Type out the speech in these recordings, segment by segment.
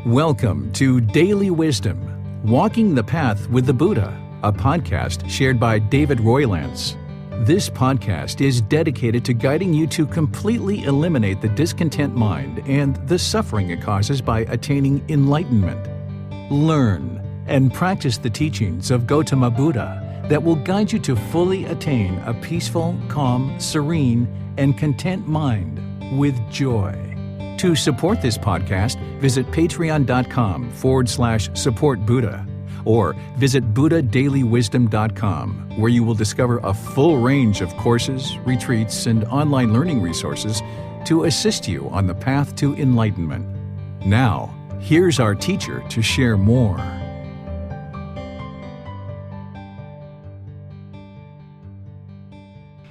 Welcome to Daily Wisdom, Walking the Path with the Buddha, a podcast shared by David Roylance. This podcast is dedicated to guiding you to completely eliminate the discontent mind and the suffering it causes by attaining enlightenment. Learn and practice the teachings of Gotama Buddha that will guide you to fully attain a peaceful, calm, serene, and content mind with joy. To support this podcast, visit patreon.com/supportbuddha or visit buddhadailywisdom.com, where you will discover a full range of courses, retreats, and online learning resources to assist you on the path to enlightenment. Now, here's our teacher to share more.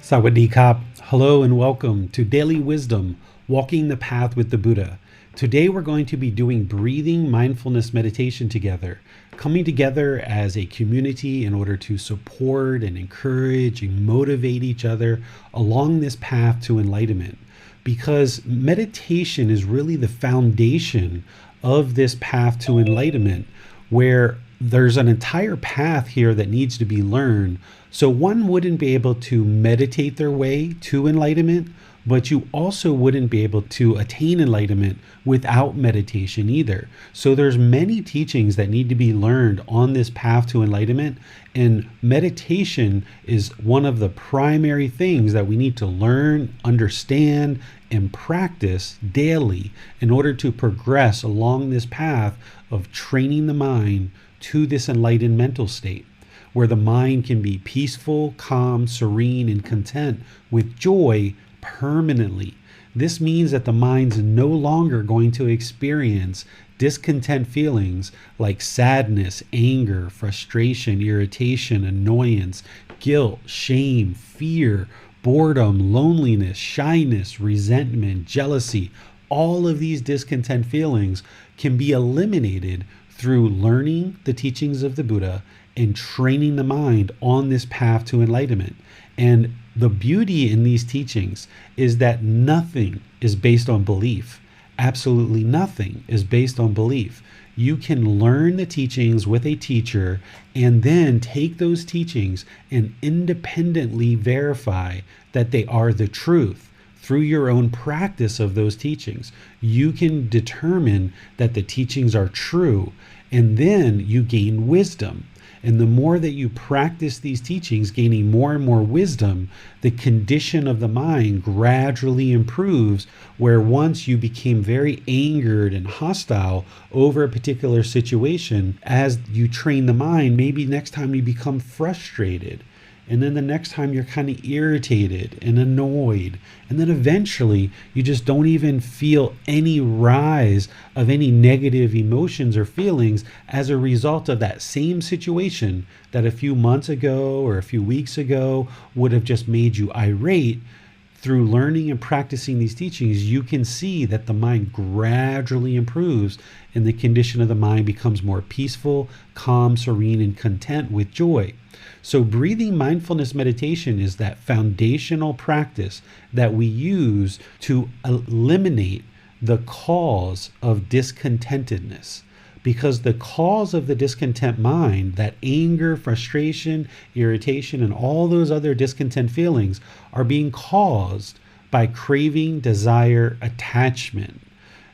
Sawadee Kap. Hello and welcome to Daily Wisdom, Walking the Path with the Buddha. Today we're going to be doing Breathing Mindfulness Meditation together, coming together as a community in order to support and encourage and motivate each other along this path to enlightenment. Because meditation is really the foundation of this path to enlightenment, where there's an entire path here that needs to be learned. So one wouldn't be able to meditate their way to enlightenment, but you also wouldn't be able to attain enlightenment without meditation either. So there's many teachings that need to be learned on this path to enlightenment, and meditation is one of the primary things that we need to learn, understand, and practice daily in order to progress along this path of training the mind to this enlightened mental state, where the mind can be peaceful, calm, serene, and content with joy permanently. This means that the mind's no longer going to experience discontent feelings like sadness, anger, frustration, irritation, annoyance, guilt, shame, fear, boredom, loneliness, shyness, resentment, jealousy. All of these discontent feelings can be eliminated through learning the teachings of the Buddha and training the mind on this path to enlightenment. And the beauty in these teachings is that nothing is based on belief. Absolutely nothing is based on belief. You can learn the teachings with a teacher and then take those teachings and independently verify that they are the truth. Through your own practice of those teachings, you can determine that the teachings are true, and then you gain wisdom. And the more that you practice these teachings, gaining more and more wisdom, the condition of the mind gradually improves, where once you became very angered and hostile over a particular situation, as you train the mind, maybe next time you become frustrated. And then the next time you're kind of irritated and annoyed. And then eventually you just don't even feel any rise of any negative emotions or feelings as a result of that same situation that a few months ago or a few weeks ago would have just made you irate. Through learning and practicing these teachings, you can see that the mind gradually improves and the condition of the mind becomes more peaceful, calm, serene, and content with joy. So breathing mindfulness meditation is that foundational practice that we use to eliminate the cause of discontentedness. Because the cause of the discontent mind, that anger, frustration, irritation, and all those other discontent feelings are being caused by craving, desire, attachment.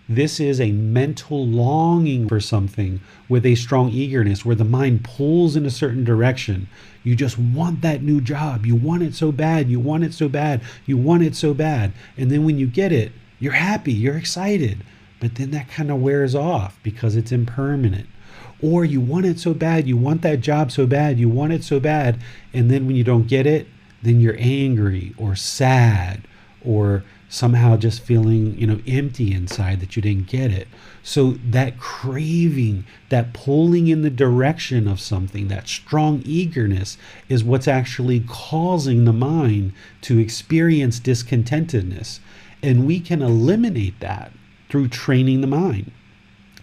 This is a mental longing for something with a strong eagerness, where the mind pulls in a certain direction. You just want that new job. You want it so bad. You want it so bad. You want it so bad. And then when you get it, you're happy. You're excited. But then that kind of wears off because it's impermanent. Or you want it so bad. You want that job so bad. You want it so bad. And then when you don't get it, then you're angry or sad or somehow just feeling, empty inside that you didn't get it. So that craving, that pulling in the direction of something, that strong eagerness is what's actually causing the mind to experience discontentedness. And we can eliminate that through training the mind.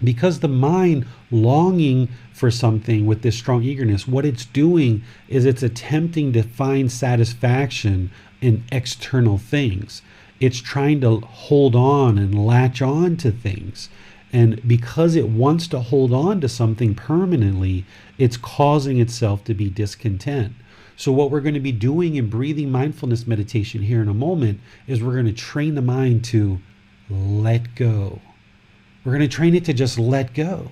Because the mind longing for something with this strong eagerness, what it's doing is it's attempting to find satisfaction in external things. It's trying to hold on and latch on to things. And because it wants to hold on to something permanently, it's causing itself to be discontent. So what we're going to be doing in breathing mindfulness meditation here in a moment is we're going to train the mind to let go. We're going to train it to just let go.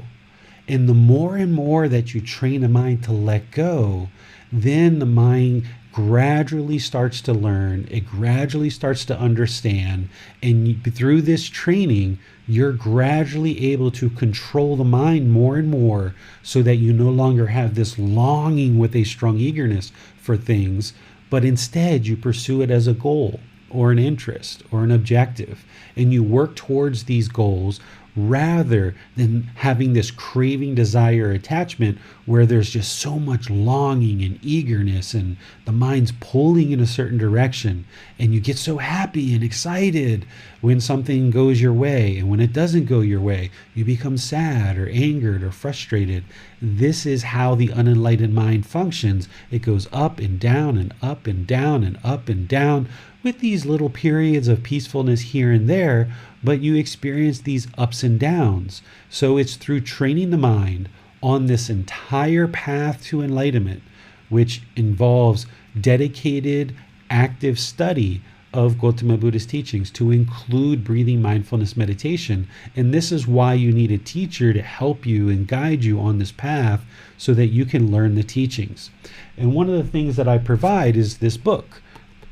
And the more and more that you train the mind to let go, then the mind gradually starts to learn, it gradually starts to understand, and through this training, you're gradually able to control the mind more and more so that you no longer have this longing with a strong eagerness for things, but instead you pursue it as a goal or an interest or an objective, and you work towards these goals rather than having this craving, desire, attachment where there's just so much longing and eagerness and the mind's pulling in a certain direction, and you get so happy and excited when something goes your way, and when it doesn't go your way you become sad or angered or frustrated. This is how the unenlightened mind functions. It goes up and down and up and down and up and down with these little periods of peacefulness here and there, but you experience these ups and downs. So it's through training the mind on this entire path to enlightenment, which involves dedicated, active study of Gotama Buddha's teachings to include breathing mindfulness meditation. And this is why you need a teacher to help you and guide you on this path so that you can learn the teachings. And one of the things that I provide is this book.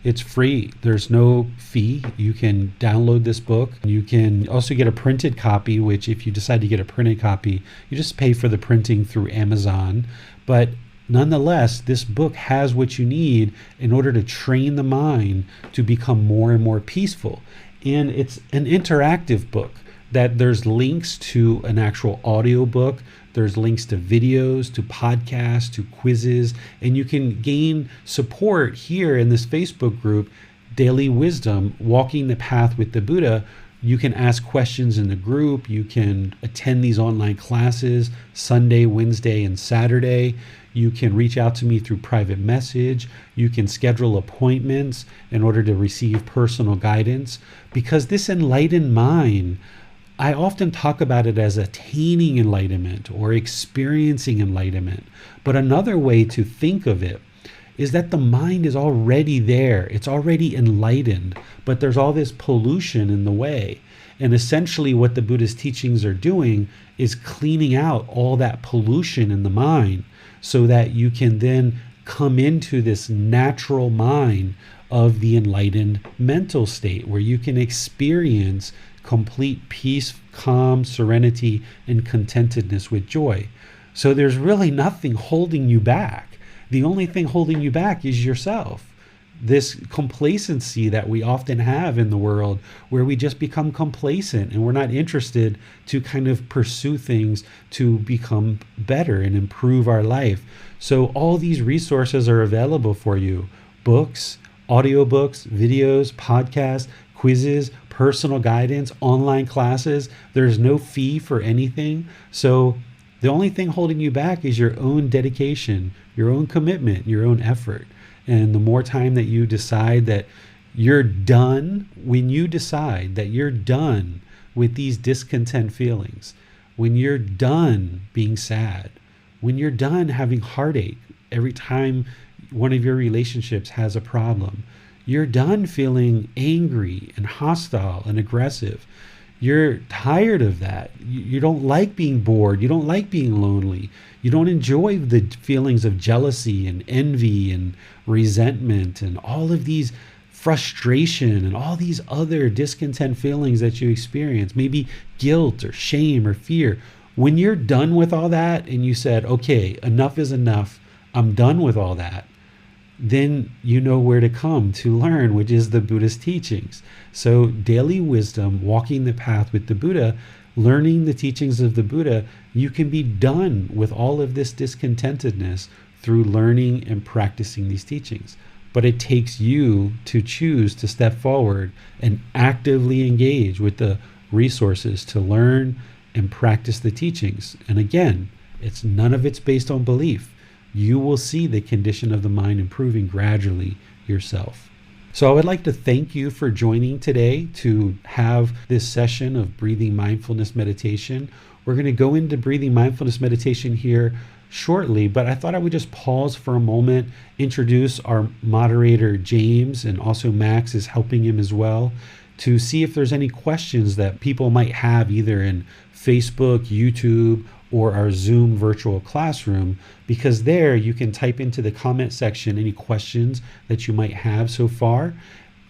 It's free. There's no fee. You can download this book. You can also get a printed copy, which if you decide to get a printed copy, you just pay for the printing through Amazon. But nonetheless, this book has what you need in order to train the mind to become more and more peaceful. And it's an interactive book that there's links to an actual audio book. There's links to videos, to podcasts, to quizzes, and you can gain support here in this Facebook group, Daily Wisdom, Walking the Path with the Buddha. You can ask questions in the group. You can attend these online classes Sunday, Wednesday, and Saturday. You can reach out to me through private message. You can schedule appointments in order to receive personal guidance, because this enlightened mind, I often talk about it as attaining enlightenment or experiencing enlightenment. But another way to think of it is that the mind is already there. It's already enlightened, but there's all this pollution in the way. And essentially what the Buddha's teachings are doing is cleaning out all that pollution in the mind so that you can then come into this natural mind of the enlightened mental state where you can experience complete peace, calm, serenity, and contentedness with joy. So there's really nothing holding you back. The only thing holding you back is yourself. This complacency that we often have in the world where we just become complacent and we're not interested to kind of pursue things to become better and improve our life. So all these resources are available for you. Books, audiobooks, videos, podcasts, quizzes, personal guidance, online classes. There's no fee for anything. So the only thing holding you back is your own dedication, your own commitment, your own effort. And the more time that you decide that you're done, when you decide that you're done with these discontent feelings, when you're done being sad, when you're done having heartache every time one of your relationships has a problem, you're done feeling angry and hostile and aggressive. You're tired of that. You don't like being bored. You don't like being lonely. You don't enjoy the feelings of jealousy and envy and resentment and all of these frustration and all these other discontent feelings that you experience, maybe guilt or shame or fear. When you're done with all that and you said, okay, enough is enough, I'm done with all that, then you know where to come to learn, which is the Buddha's teachings. So daily wisdom, walking the path with the Buddha, learning the teachings of the Buddha, you can be done with all of this discontentedness through learning and practicing these teachings. But it takes you to choose to step forward and actively engage with the resources to learn and practice the teachings. And again, none of it's based on belief. You will see the condition of the mind improving gradually yourself. So I would like to thank you for joining today to have this session of breathing mindfulness meditation. We're going to go into breathing mindfulness meditation here shortly, but I thought I would just pause for a moment, introduce our moderator, James, and also Max is helping him as well, to see if there's any questions that people might have either in Facebook, YouTube, or our Zoom virtual classroom, because there you can type into the comment section any questions that you might have so far.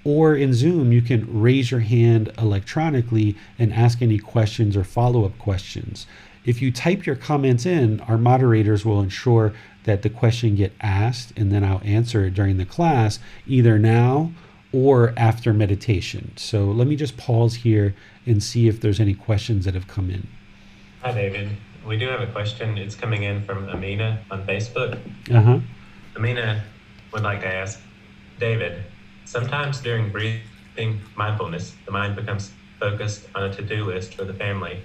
Or in Zoom, you can raise your hand electronically and ask any questions or follow-up questions. If you type your comments in, our moderators will ensure that the question get asked, and then I'll answer it during the class, either now or after meditation. So let me just pause here and see if there's any questions that have come in. Hi, David. We do have a question. It's coming in from Amina on Facebook. Amina would like to ask, David, sometimes during breathing mindfulness, the mind becomes focused on a to-do list for the family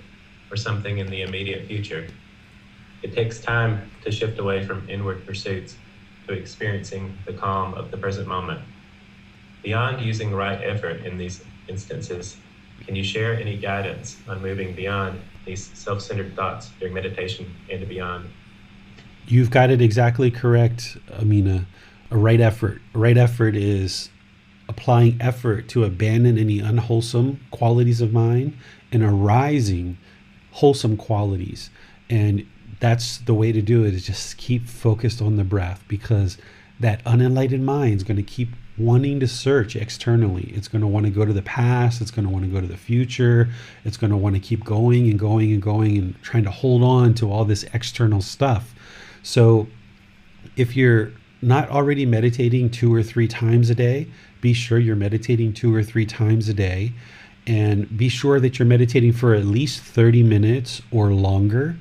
or something in the immediate future. It takes time to shift away from inward pursuits to experiencing the calm of the present moment. Beyond using right effort in these instances, can you share any guidance on moving beyond these self-centered thoughts during meditation and beyond? You've got it exactly correct, Amina. A right effort. A right effort is applying effort to abandon any unwholesome qualities of mind and arising wholesome qualities. And that's the way to do it, is just keep focused on the breath, because that unenlightened mind is going to keep wanting to search externally. It's going to want to go to the past. It's going to want to go to the future. It's going to want to keep going and going and going and trying to hold on to all this external stuff. So if you're not already meditating 2 or 3 times a day, be sure you're meditating 2 or 3 times a day, and be sure that you're meditating for at least 30 minutes or longer,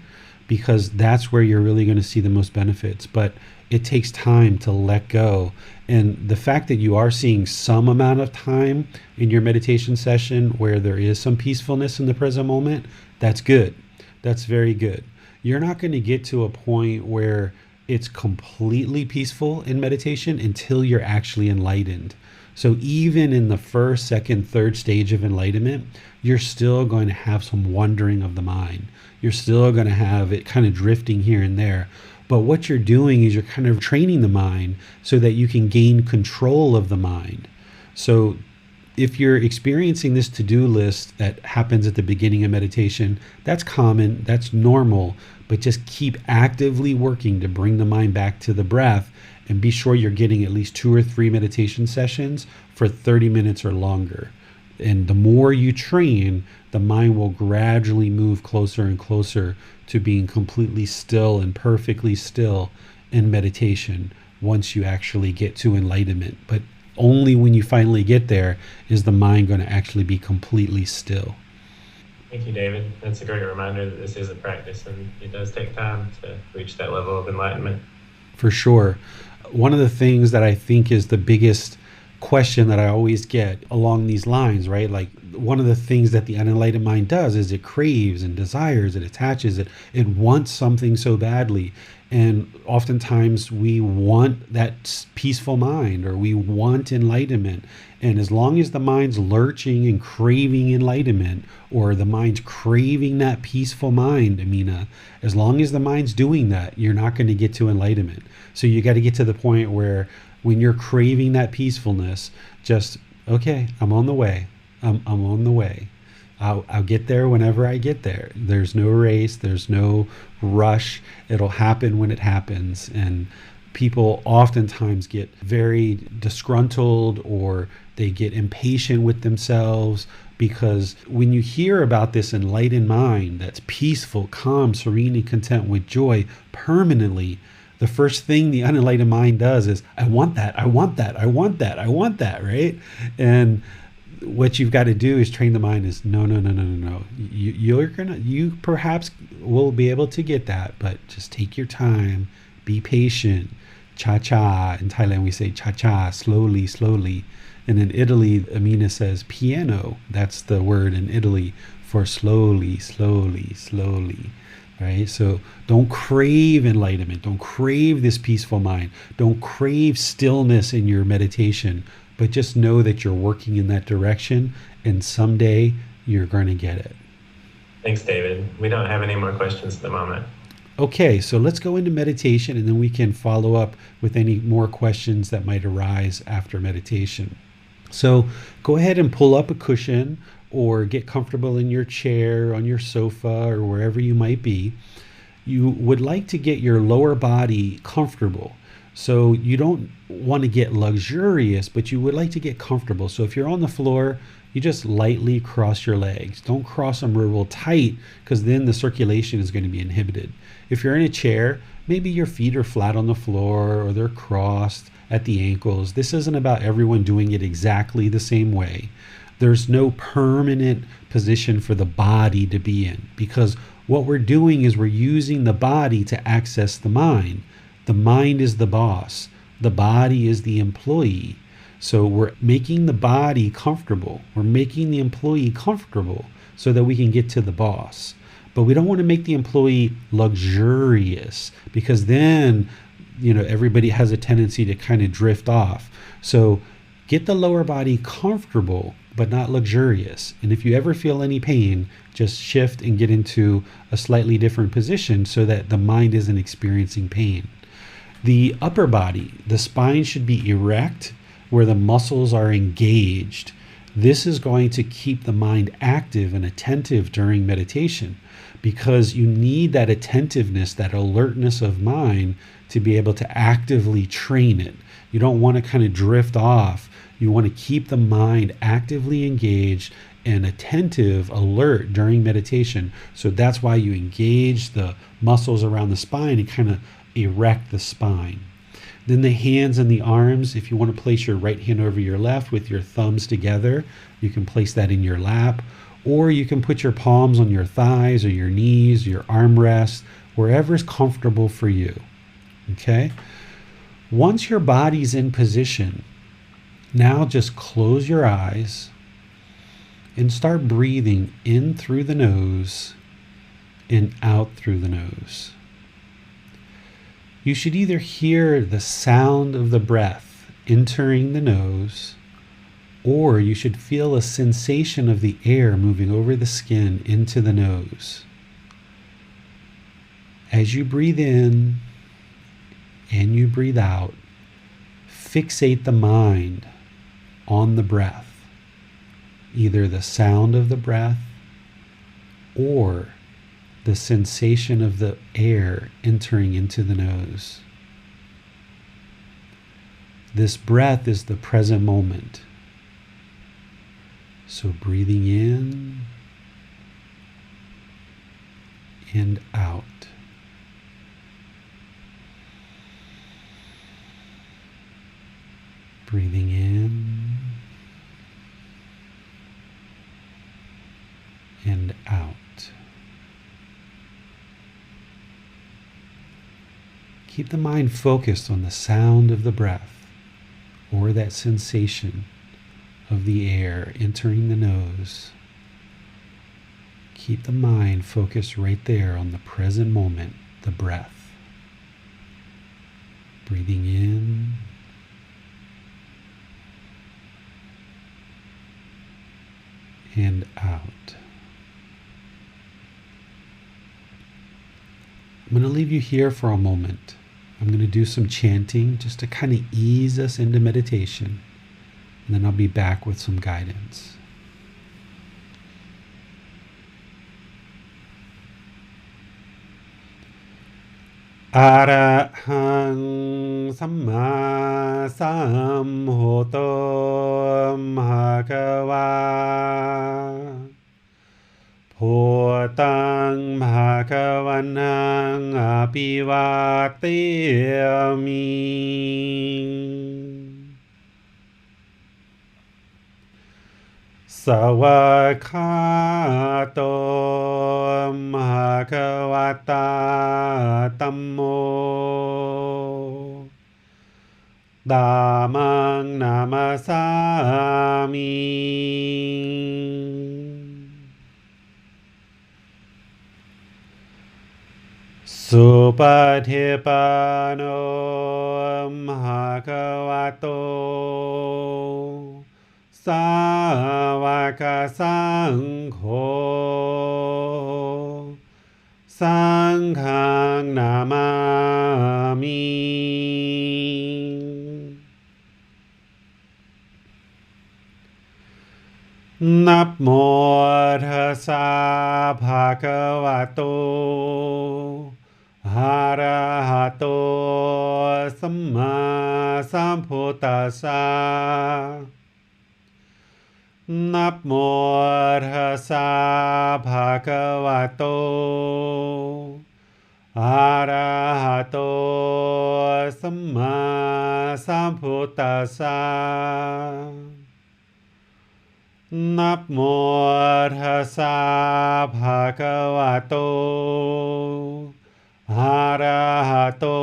because that's where you're really going to see the most benefits. But it takes time to let go. And the fact that you are seeing some amount of time in your meditation session where there is some peacefulness in the present moment, that's good. That's very good. You're not going to get to a point where it's completely peaceful in meditation until you're actually enlightened. So even in the first, second, third stage of enlightenment, you're still going to have some wandering of the mind. You're still going to have it kind of drifting here and there. But what you're doing is you're kind of training the mind so that you can gain control of the mind. So if you're experiencing this to-do list that happens at the beginning of meditation, that's common, that's normal, but just keep actively working to bring the mind back to the breath, and be sure you're getting at least 2 or 3 meditation sessions for 30 minutes or longer. And the more you train, the mind will gradually move closer and closer to being completely still and perfectly still in meditation once you actually get to enlightenment. But only when you finally get there is the mind going to actually be completely still. Thank you, David. That's a great reminder that this is a practice, and it does take time to reach that level of enlightenment. For sure. One of the things that I think is the biggest question that I always get along these lines, right? Like, one of the things that the unenlightened mind does is it craves and desires, it attaches, it wants something so badly. And oftentimes we want that peaceful mind, or we want enlightenment. And as long as the mind's lurching and craving enlightenment, or the mind's craving that peaceful mind, Amina, as long as the mind's doing that, you're not going to get to enlightenment. So you got to get to the point where when you're craving that peacefulness, just, okay, I'm on the way. I'm on the way. I'll get there whenever I get there. There's no race. There's no rush. It'll happen when it happens. And people oftentimes get very disgruntled, or they get impatient with themselves, because when you hear about this enlightened mind that's peaceful, calm, serene, and content with joy permanently, the first thing the unenlightened mind does is, I want that, I want that, I want that, I want that, right? And what you've got to do is train the mind is, no. You perhaps will be able to get that, but just take your time, be patient. Cha-cha. In Thailand, we say cha-cha, slowly, slowly. And in Italy, Amina says piano. That's the word in Italy for slowly, slowly, slowly. Right? So don't crave enlightenment. Don't crave this peaceful mind. Don't crave stillness in your meditation. but just know that you're working in that direction, and someday you're going to get it. Thanks, David. We don't have any more questions at the moment. Okay, so let's go into meditation, and then we can follow up with any more questions that might arise after meditation. So go ahead and pull up a cushion or get comfortable in your chair, on your sofa, or wherever you might be. You would like to get your lower body comfortable. So you don't want to get luxurious, but you would like to get comfortable. So if you're on the floor, you just lightly cross your legs. Don't cross them real tight, because then the circulation is going to be inhibited. If you're in a chair, maybe your feet are flat on the floor or they're crossed at the ankles. This isn't about everyone doing it exactly the same way. There's no permanent position for the body to be in, because what we're doing is we're using the body to access the mind. The mind is the boss. The body is the employee. So we're making the body comfortable. We're making the employee comfortable so that we can get to the boss. But we don't want to make the employee luxurious, because then, everybody has a tendency to kind of drift off. So get the lower body comfortable, but not luxurious. And if you ever feel any pain, just shift and get into a slightly different position so that the mind isn't experiencing pain. The upper body, the spine should be erect where the muscles are engaged. This is going to keep the mind active and attentive during meditation, because you need that attentiveness, that alertness of mind to be able to actively train it. You don't want to kind of drift off. You want to keep the mind actively engaged and attentive, alert during meditation. So that's why you engage the muscles around the spine and kind of erect the spine. Then the hands and the arms, if you want to place your right hand over your left with your thumbs together, you can place that in your lap, or you can put your palms on your thighs or your knees, your armrest, wherever is comfortable for you. Okay? Once your body's in position, now just close your eyes and start breathing in through the nose and out through the nose. You should either hear the sound of the breath entering the nose, or you should feel a sensation of the air moving over the skin into the nose. As you breathe in and you breathe out, fixate the mind on the breath, either the sound of the breath or the sensation of the air entering into the nose. This breath is the present moment. So breathing in and out. Breathing in and out. Keep the mind focused on the sound of the breath, or that sensation of the air entering the nose. Keep the mind focused right there on the present moment, the breath. Breathing in and out. I'm going to leave you here for a moment. I'm going to do some chanting just to kind of ease us into meditation, and then I'll be back with some guidance. Arahang Samma Sambuddho Bhagava Bhutang Bhagavanang Abhivateyami Sawakato Bhagavata Tammo Dhammang Namasami. Supatipanno bhagavato sāvaka saṅgho saṅghang namami. Namo tassa bhagavato arahato samma sambuddhassa. Namo tassa bhagavato arahato samma sambuddhassa. Namo tassa bhagavato arahato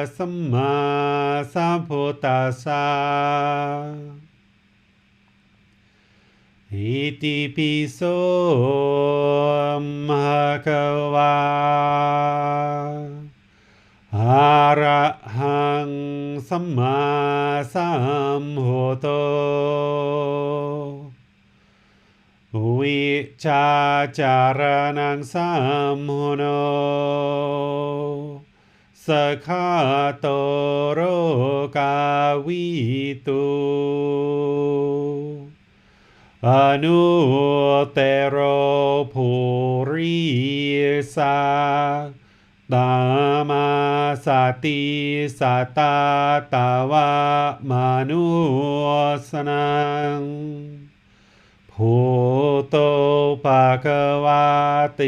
samma sambuddhassa. Iti piso bhagava arahang samma sambuddho vicacaranang sammuno sakhatoro kavitu anuttero purisa Dhammasati satatava manusanang Bhuto Bhagavati.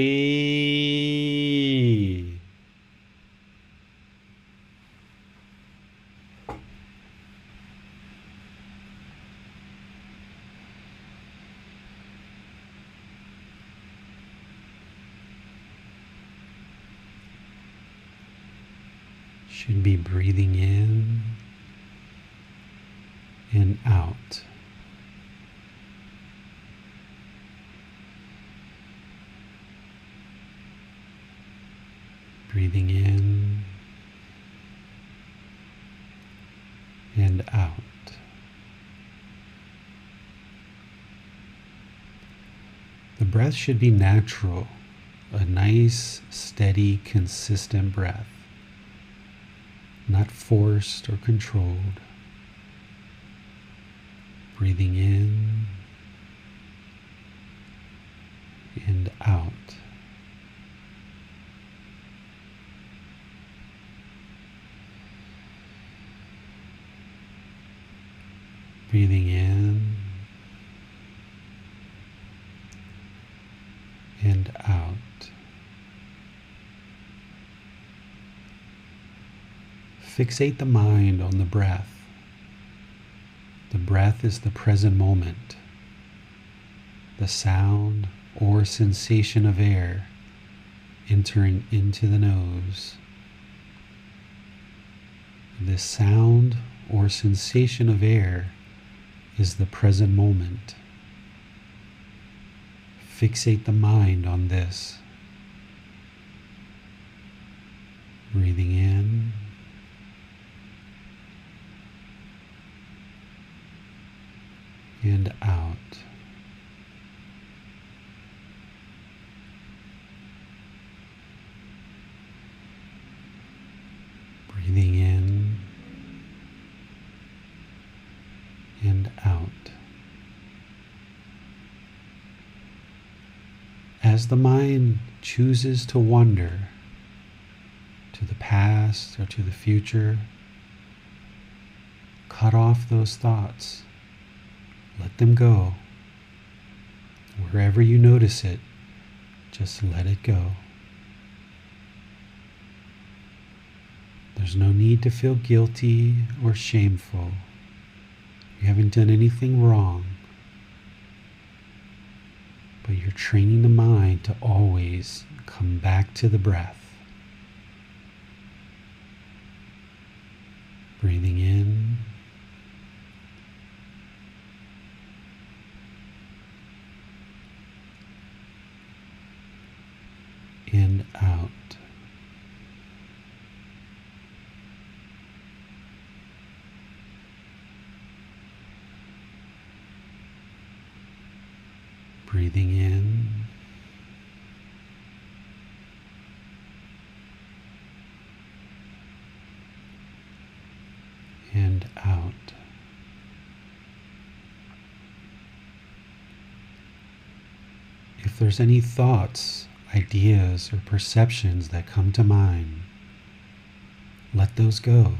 Should be breathing in and out. Breathing in and out. The breath should be natural, a nice, steady, consistent breath, not forced or controlled. Breathing in and out. Breathing in and out. Fixate the mind on the breath. The breath is the present moment. The sound or sensation of air entering into the nose. This sound or sensation of air is the present moment. Fixate the mind on this. Breathing in and out. Breathing in and out. As the mind chooses to wander to the past or to the future, cut off those thoughts. Let them go. Wherever you notice it, just let it go. There's no need to feel guilty or shameful. You haven't done anything wrong. But you're training the mind to always come back to the breath. Breathing in and out. Breathing in and out. If there's any thoughts, ideas, or perceptions that come to mind, let those go.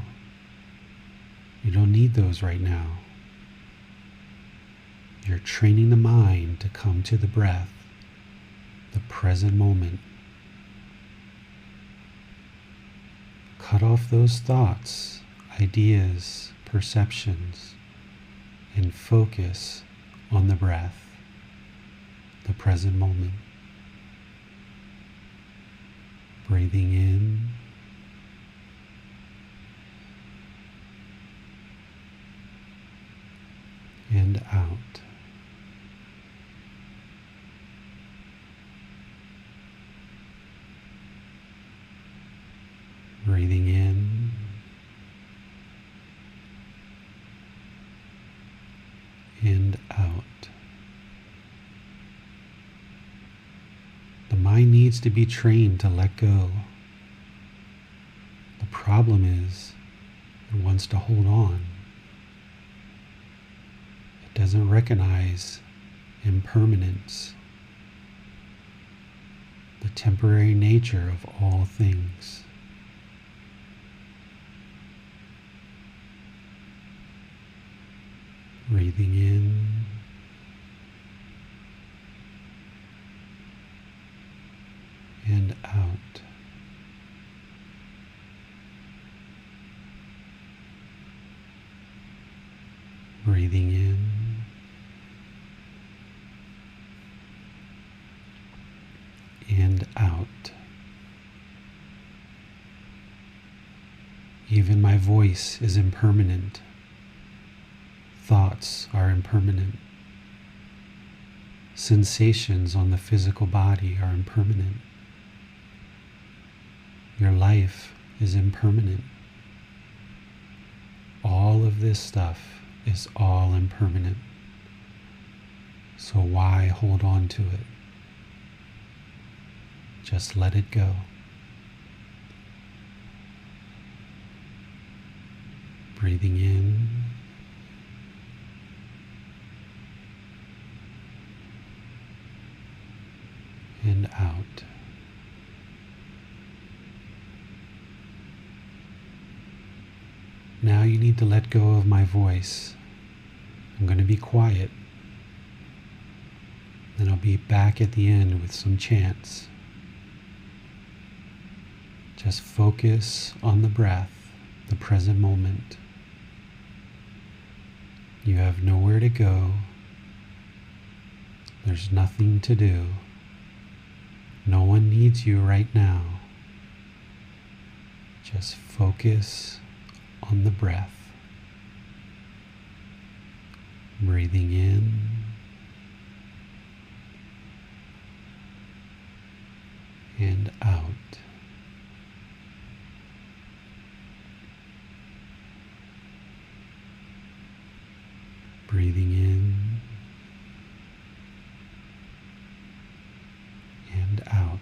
You don't need those right now. You're training the mind to come to the breath, the present moment. Cut off those thoughts, ideas, perceptions, and focus on the breath, the present moment. Breathing in and out. Breathing in and out. The mind needs to be trained to let go. The problem is it wants to hold on. It doesn't recognize impermanence, the temporary nature of all things. Breathing in and out. Breathing in and out. Even my voice is impermanent. Thoughts are impermanent. Sensations on the physical body are impermanent. Your life is impermanent. All of this stuff is all impermanent. So why hold on to it? Just let it go. Breathing in and out. Now you need to let go of my voice. I'm going to be quiet. Then I'll be back at the end with some chants. Just focus on the breath, the present moment. You have nowhere to go. There's nothing to do. No one needs you right now. Just focus on the breath. Breathing in and out. Breathing in and out.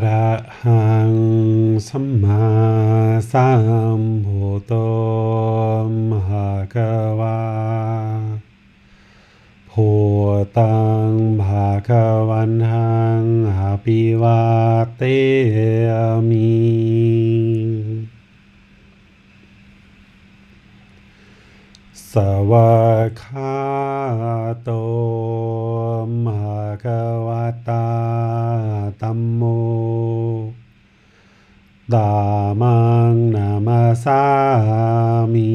ระหังสัมมาสัมพุทโธภะคะวาพุทธังภะคะวันตังอภิวาเทมิสวากขาโตภะคะวะตาธัมโมธัมมังนามัสสามิ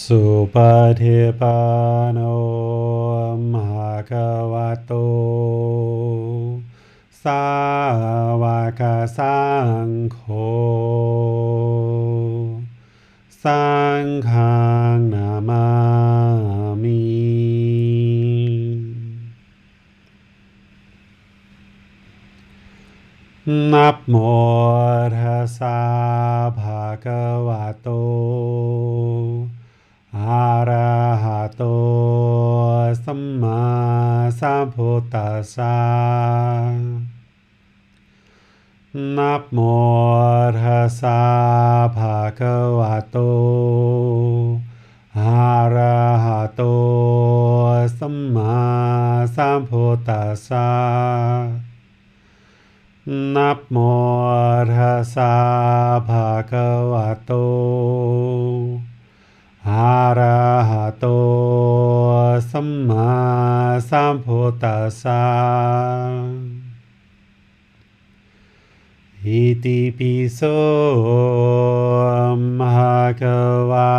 สุปฏิปันโนภะคะวะโตสาวกสังโฆสังฆังนามามินะโมตัสสะภะคะวะโตอะระหะโตสัมมาสัมพุทธัสสะนะโมตัสสะภะคะวะโตอะระหะโตสัมมาสัมพุทธัสสะนะโมตัสสะภะคะวะโตอะระหะโตสัมมาสัมพุทธัสสะอิติปิโสภะคะวะ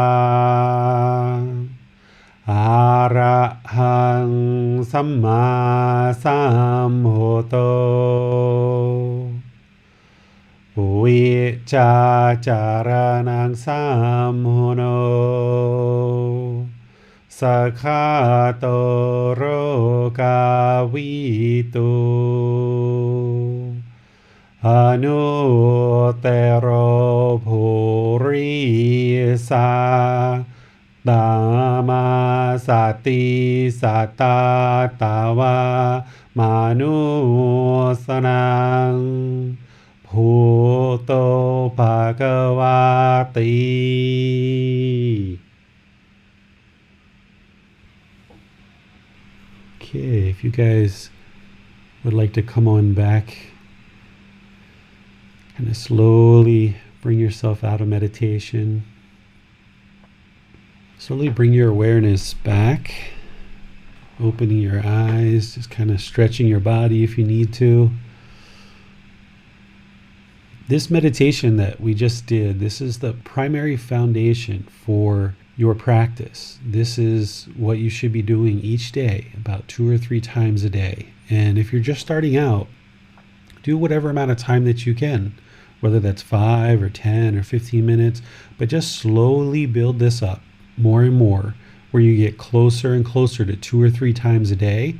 อะระหังสัมมาสัมพุทโธวิชาจารณังสัมโหโนสัคขะโตโรกาวิตุอนุเตโรภูริสาตามาสติสัตตาตาวามานุสนังพุทโธภะคะวาติ Okay, if you guys would like to come on back, kind of slowly bring yourself out of meditation. Slowly bring your awareness back, opening your eyes, just kind of stretching your body if you need to. This meditation that we just did, this is the primary foundation for your practice. This is what you should be doing each day, about 2 or 3 times a day. And if you're just starting out, do whatever amount of time that you can, whether that's 5 or 10 or 15 minutes, but just slowly build this up more and more, where you get closer and closer to 2 or 3 times a day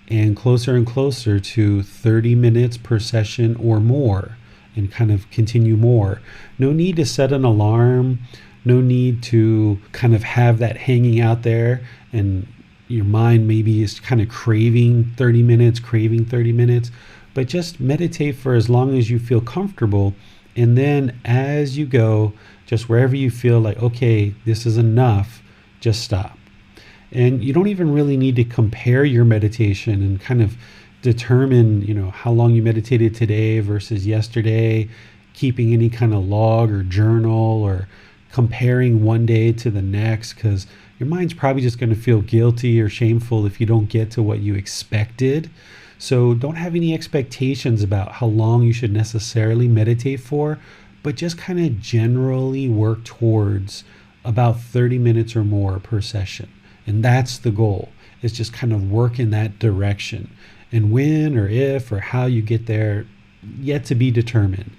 and closer to 30 minutes per session or more, and kind of continue more. No need to set an alarm. No need to kind of have that hanging out there and your mind maybe is kind of craving 30 minutes, but just meditate for as long as you feel comfortable. And then as you go, just wherever you feel like, okay, this is enough, just stop. And you don't even really need to compare your meditation and kind of determine, how long you meditated today versus yesterday, keeping any kind of log or journal or comparing one day to the next, because your mind's probably just going to feel guilty or shameful if you don't get to what you expected. So don't have any expectations about how long you should necessarily meditate for, but just kind of generally work towards about 30 minutes or more per session. And that's the goal, is just kind of work in that direction. And when or if or how you get there, yet to be determined.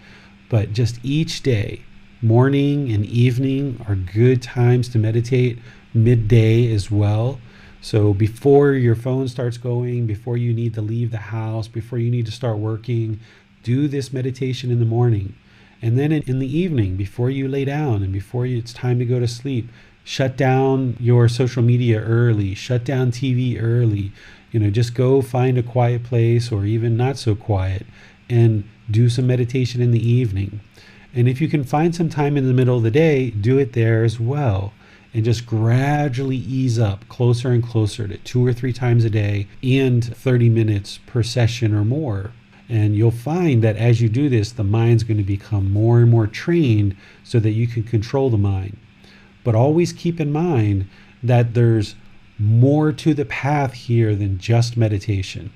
But just each day, morning and evening are good times to meditate, midday as well. So before your phone starts going, before you need to leave the house, before you need to start working, do this meditation in the morning. And then in the evening, before you lay down and before it's time to go to sleep, Shut down your social media early, shut down TV early. Just go find a quiet place, or even not so quiet, and do some meditation in the evening. And if you can find some time in the middle of the day, do it there as well. And just gradually ease up closer and closer to 2 or 3 times a day and 30 minutes per session or more. And you'll find that as you do this, the mind's going to become more and more trained so that you can control the mind. But always keep in mind that there's more to the path here than just meditation.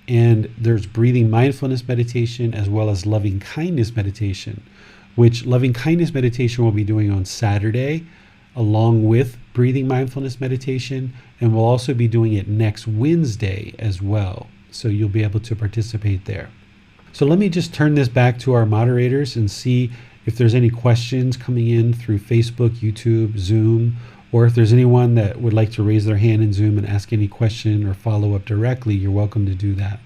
And there's breathing mindfulness meditation as well as loving kindness meditation, which loving kindness meditation we'll be doing on Saturday along with breathing mindfulness meditation, and we'll also be doing it next Wednesday as well. So you'll be able to participate there. So let me just turn this back to our moderators and see if there's any questions coming in through Facebook, YouTube, Zoom, or if there's anyone that would like to raise their hand in Zoom and ask any question or follow up directly, you're welcome to do that.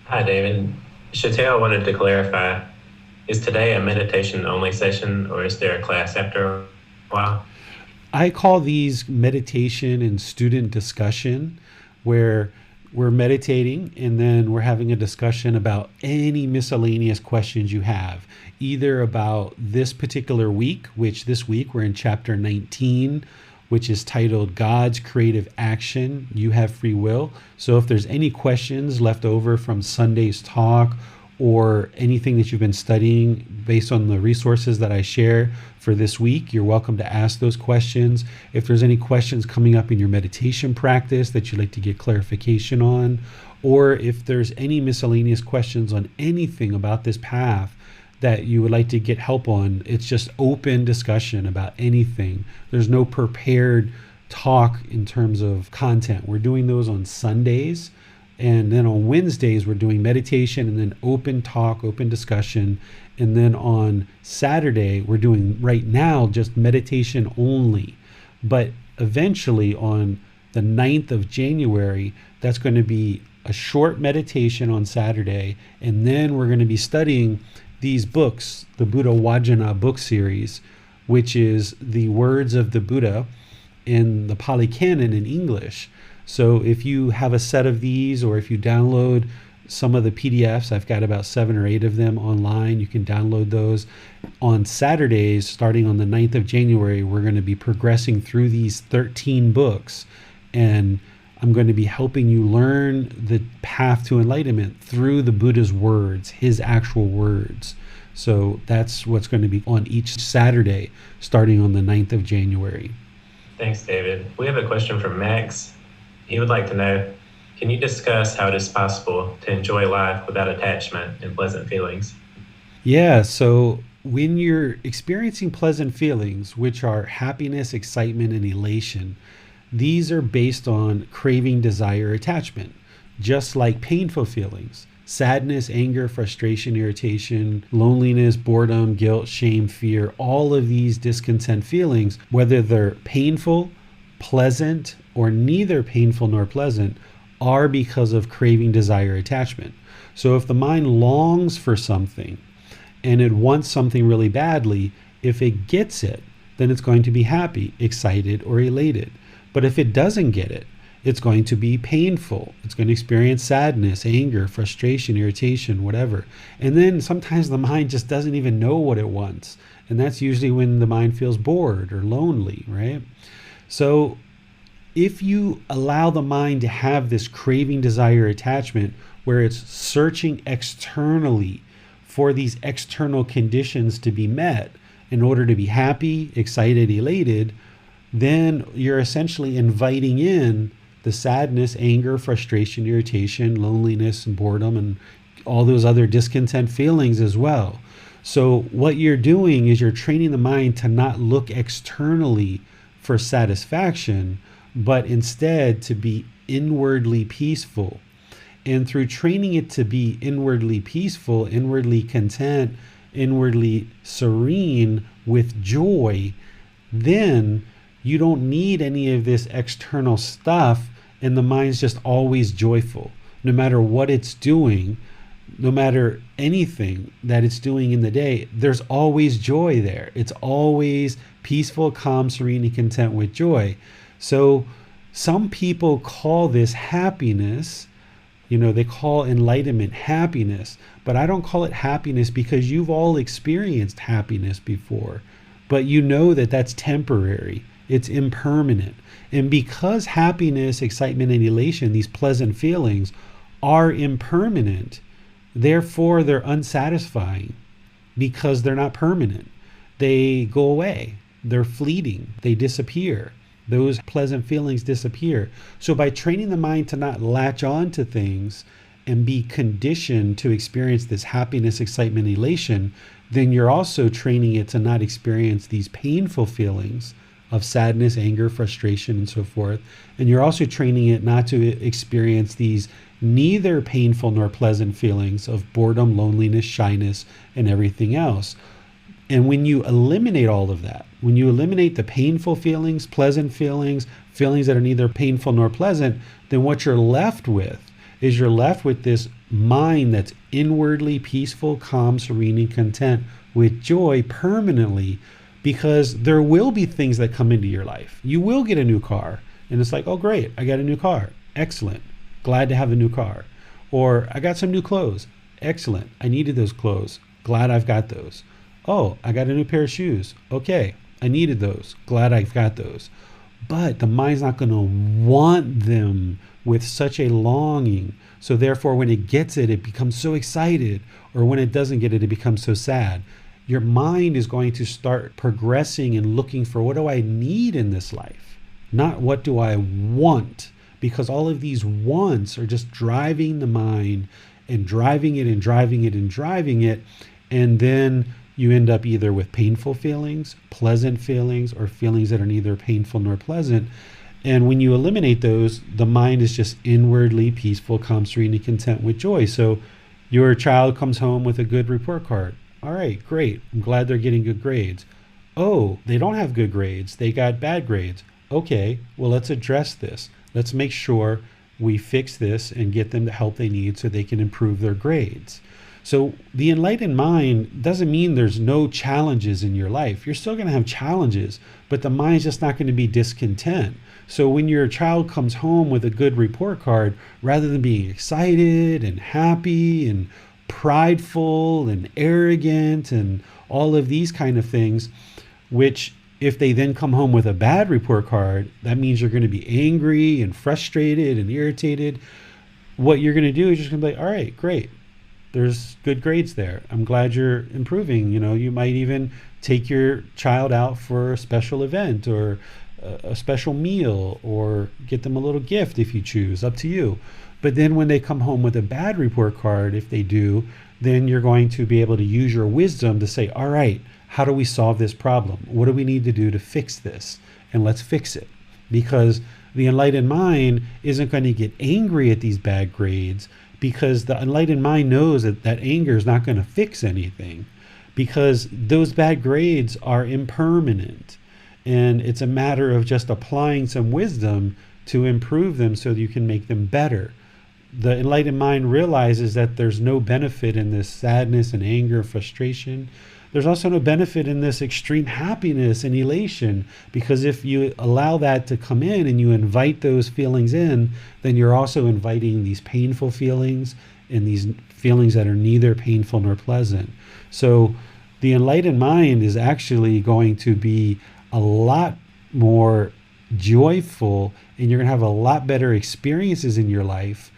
Hi, David. Chantel wanted to clarify, is today a meditation only session, or is there a class after a while? I call these meditation and student discussion, where we're meditating and then we're having a discussion about any miscellaneous questions you have, either about this particular week, which this week we're in chapter 19, which is titled God's Creative Action, You Have Free Will. So if there's any questions left over from Sunday's talk or anything that you've been studying based on the resources that I share for this week, you're welcome to ask those questions. If there's any questions coming up in your meditation practice that you'd like to get clarification on, or if there's any miscellaneous questions on anything about this path that you would like to get help on, it's just open discussion about anything. There's no prepared talk in terms of content. We're doing those on Sundays. And then on Wednesdays, we're doing meditation and then open talk, open discussion. And then on Saturday, we're doing right now just meditation only. But eventually on the 9th of January, that's going to be a short meditation on Saturday. And then we're going to be studying these books, the Buddha Vajana book series, which is the words of the Buddha in the Pali Canon in English. So if you have a set of these, or if you download some of the PDFs, I've got about 7 or 8 of them online, you can download those. On Saturdays, starting on the 9th of January, we're going to be progressing through these 13 books, and I'm going to be helping you learn the path to enlightenment through the Buddha's words, his actual words. So that's what's going to be on each Saturday, starting on the 9th of January. Thanks, David. We have a question from Max. He would like to know, can you discuss how it is possible to enjoy life without attachment and pleasant feelings? Yeah, so when you're experiencing pleasant feelings, which are happiness, excitement, and elation, these are based on craving, desire, attachment, just like painful feelings. Sadness, anger, frustration, irritation, loneliness, boredom, guilt, shame, fear, all of these discontent feelings, whether they're painful, pleasant, or neither painful nor pleasant, are because of craving, desire, attachment. So if the mind longs for something and it wants something really badly, if it gets it, then it's going to be happy, excited, or elated. But if it doesn't get it, it's going to be painful. It's going to experience sadness, anger, frustration, irritation, whatever. And then sometimes the mind just doesn't even know what it wants. And that's usually when the mind feels bored or lonely, right? So if you allow the mind to have this craving, desire, attachment, where it's searching externally for these external conditions to be met in order to be happy, excited, elated, then you're essentially inviting in the sadness, anger, frustration, irritation, loneliness, and boredom, and all those other discontent feelings as well. So what you're doing is you're training the mind to not look externally for satisfaction, but instead to be inwardly peaceful. And through training it to be inwardly peaceful, inwardly content, inwardly serene with joy, then you don't need any of this external stuff, and the mind's just always joyful. No matter what it's doing, no matter anything that it's doing in the day, there's always joy there. It's always peaceful, calm, serene, and content with joy. So some people call this happiness. They call enlightenment happiness, but I don't call it happiness because you've all experienced happiness before. But you know that that's temporary. It's impermanent. And because happiness, excitement, and elation, these pleasant feelings, are impermanent, therefore they're unsatisfying because they're not permanent. They go away. They're fleeting. They disappear. Those pleasant feelings disappear. So by training the mind to not latch on to things and be conditioned to experience this happiness, excitement, elation, then you're also training it to not experience these painful feelings of sadness, anger, frustration, and so forth. And you're also training it not to experience these neither painful nor pleasant feelings of boredom, loneliness, shyness, and everything else. And when you eliminate all of that, when you eliminate the painful feelings, pleasant feelings, feelings that are neither painful nor pleasant, then what you're left with is this mind that's inwardly peaceful, calm, serene, and content with joy permanently, because there will be things that come into your life. You will get a new car, and it's like, oh great, I got a new car. Excellent. Glad to have a new car. Or I got some new clothes. Excellent. I needed those clothes. Glad I've got those. Oh, I got a new pair of shoes. Okay, I needed those. Glad I've got those. But the mind's not going to want them with such a longing. So therefore, when it gets it, it becomes so excited. Or when it doesn't get it, it becomes so sad. Your mind is going to start progressing and looking for, what do I need in this life? Not what do I want? Because all of these wants are just driving the mind and driving it and driving it and driving it. And then you end up either with painful feelings, pleasant feelings, or feelings that are neither painful nor pleasant. And when you eliminate those, the mind is just inwardly peaceful, calm, serene, and content with joy. So your child comes home with a good report card. All right, great. I'm glad they're getting good grades. Oh, they don't have good grades. They got bad grades. Okay, well, let's address this. Let's make sure we fix this and get them the help they need so they can improve their grades. So the enlightened mind doesn't mean there's no challenges in your life. You're still going to have challenges, but the mind's just not going to be discontent. So when your child comes home with a good report card, rather than being excited and happy and prideful and arrogant and all of these kind of things, which if they then come home with a bad report card, that means you're going to be angry and frustrated and irritated. What you're going to do is you're just going to be like, all right, great. There's good grades there. I'm glad you're improving. You might even take your child out for a special event or a special meal, or get them a little gift if you choose, up to you. But then when they come home with a bad report card, if they do, then you're going to be able to use your wisdom to say, all right, how do we solve this problem? What do we need to do to fix this? And let's fix it. Because the enlightened mind isn't going to get angry at these bad grades, because the enlightened mind knows that anger is not going to fix anything, because those bad grades are impermanent. And it's a matter of just applying some wisdom to improve them so that you can make them better. The enlightened mind realizes that there's no benefit in this sadness and anger, frustration. There's also no benefit in this extreme happiness and elation, because if you allow that to come in and you invite those feelings in, then you're also inviting these painful feelings and these feelings that are neither painful nor pleasant. So the enlightened mind is actually going to be a lot more joyful, and you're going to have a lot better experiences in your life,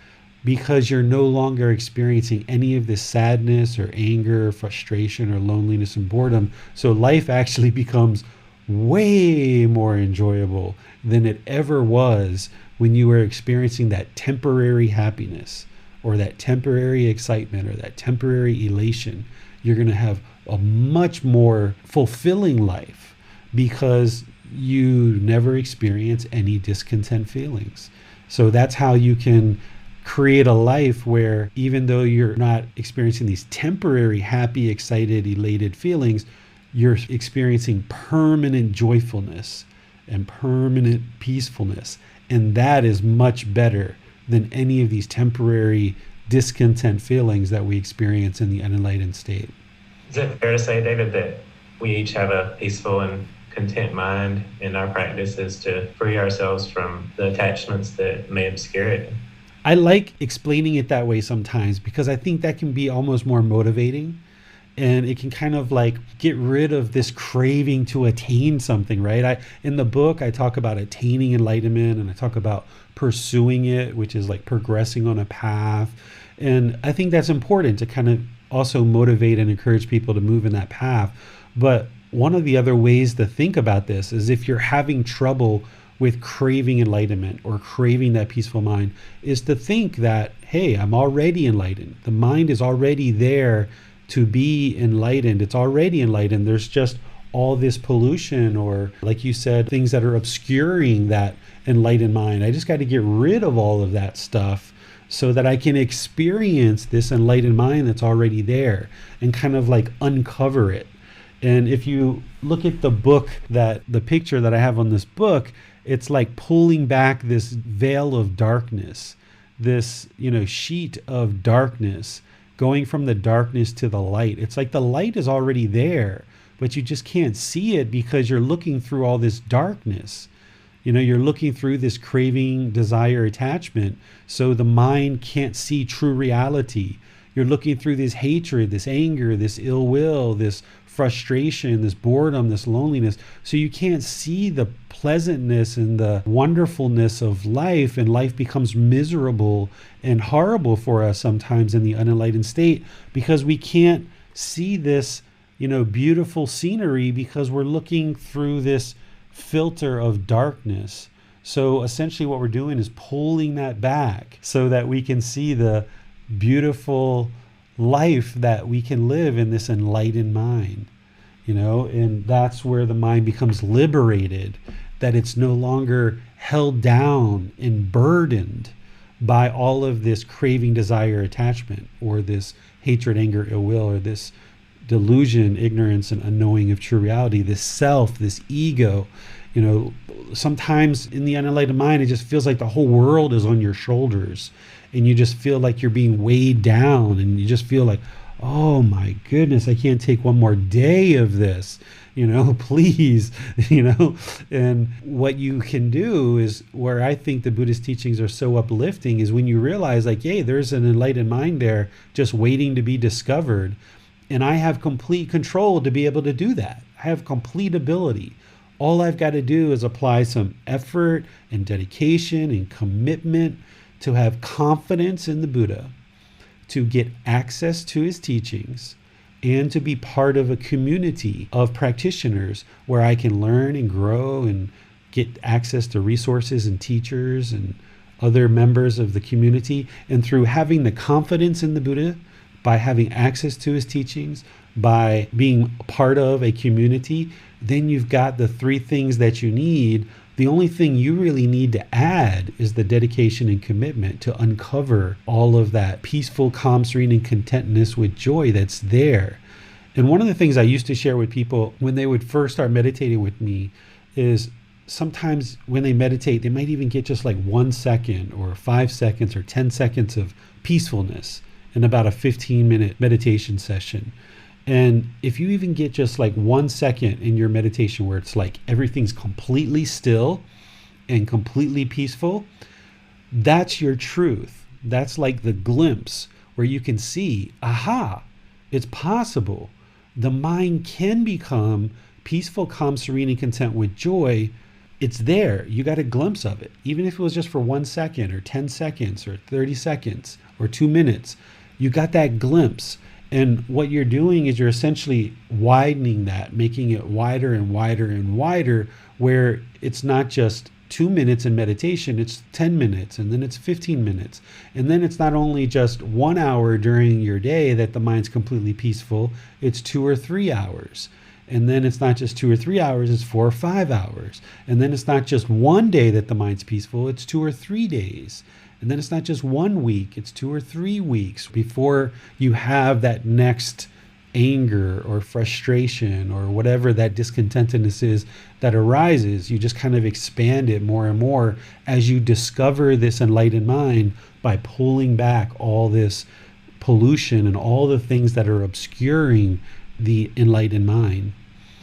because you're no longer experiencing any of this sadness or anger or frustration or loneliness and boredom. So life actually becomes way more enjoyable than it ever was when you were experiencing that temporary happiness or that temporary excitement or that temporary elation. You're going to have a much more fulfilling life because you never experience any discontent feelings. So that's how you can create a life where, even though you're not experiencing these temporary happy, excited, elated feelings, you're experiencing permanent joyfulness and permanent peacefulness. And that is much better than any of these temporary discontent feelings that we experience in the unenlightened state. Is it fair to say, David, that we each have a peaceful and content mind, and our practice is to free ourselves from the attachments that may obscure it? I like explaining it that way sometimes because I think that can be almost more motivating, and it can kind of like get rid of this craving to attain something, right? In the book, I talk about attaining enlightenment, and I talk about pursuing it, which is like progressing on a path. And I think that's important to kind of also motivate and encourage people to move in that path. But one of the other ways to think about this is if you're having trouble with craving enlightenment or craving that peaceful mind, is to think that, hey, I'm already enlightened. The mind is already there to be enlightened. It's already enlightened. There's just all this pollution, or like you said, things that are obscuring that enlightened mind. I just got to get rid of all of that stuff so that I can experience this enlightened mind that's already there and kind of like uncover it. And if you look at the picture that I have on this book, it's like pulling back this veil of darkness, this, sheet of darkness, going from the darkness to the light. It's like the light is already there, but you just can't see it because you're looking through all this darkness. You're looking through this craving, desire, attachment, so the mind can't see true reality. You're looking through this hatred, this anger, this ill will, this frustration, this boredom, this loneliness. So you can't see the pleasantness and the wonderfulness of life, and life becomes miserable and horrible for us sometimes in the unenlightened state because we can't see this, beautiful scenery because we're looking through this filter of darkness. So essentially what we're doing is pulling that back so that we can see the beautiful life that we can live in this enlightened mind, and that's where the mind becomes liberated, that it's no longer held down and burdened by all of this craving, desire, attachment, or this hatred, anger, ill will, or this delusion, ignorance, and unknowing of true reality, this self, this ego. Sometimes in the unenlightened mind, it just feels like the whole world is on your shoulders, and you just feel like you're being weighed down, and you just feel like, oh my goodness, I can't take one more day of this, please, and what you can do is, where I think the Buddhist teachings are so uplifting, is when you realize like, hey, there's an enlightened mind there just waiting to be discovered, and I have complete control to be able to do that. I have complete ability. All I've got to do is apply some effort and dedication and commitment to have confidence in the Buddha, to get access to his teachings, and to be part of a community of practitioners where I can learn and grow and get access to resources and teachers and other members of the community. And through having the confidence in the Buddha, by having access to his teachings, by being part of a community, then you've got the three things that you need. The only thing you really need to add is the dedication and commitment to uncover all of that peaceful, calm, serene, and contentness with joy that's there. And one of the things I used to share with people when they would first start meditating with me is sometimes when they meditate, they might even get just like 1 second or 5 seconds or 10 seconds of peacefulness in about a 15-minute meditation session. And if you even get just like 1 second in your meditation where it's like everything's completely still and completely peaceful, that's your truth. That's like the glimpse where you can see, aha, it's possible. The mind can become peaceful, calm, serene, and content with joy. It's there. You got a glimpse of it. Even if it was just for 1 second or 10 seconds or 30 seconds or 2 minutes, you got that glimpse. And what you're doing is you're essentially widening that, making it wider and wider and wider, where it's not just 2 minutes in meditation, it's 10 minutes, and then it's 15 minutes. And then it's not only just 1 hour during your day that the mind's completely peaceful, it's 2 or 3 hours. And then it's not just 2 or 3 hours, it's 4 or 5 hours. And then it's not just one day that the mind's peaceful, it's 2 or 3 days. And then it's not just 1 week, it's 2 or 3 weeks before you have that next anger or frustration or whatever that discontentedness is that arises, you just kind of expand it more and more as you discover this enlightened mind by pulling back all this pollution and all the things that are obscuring the enlightened mind.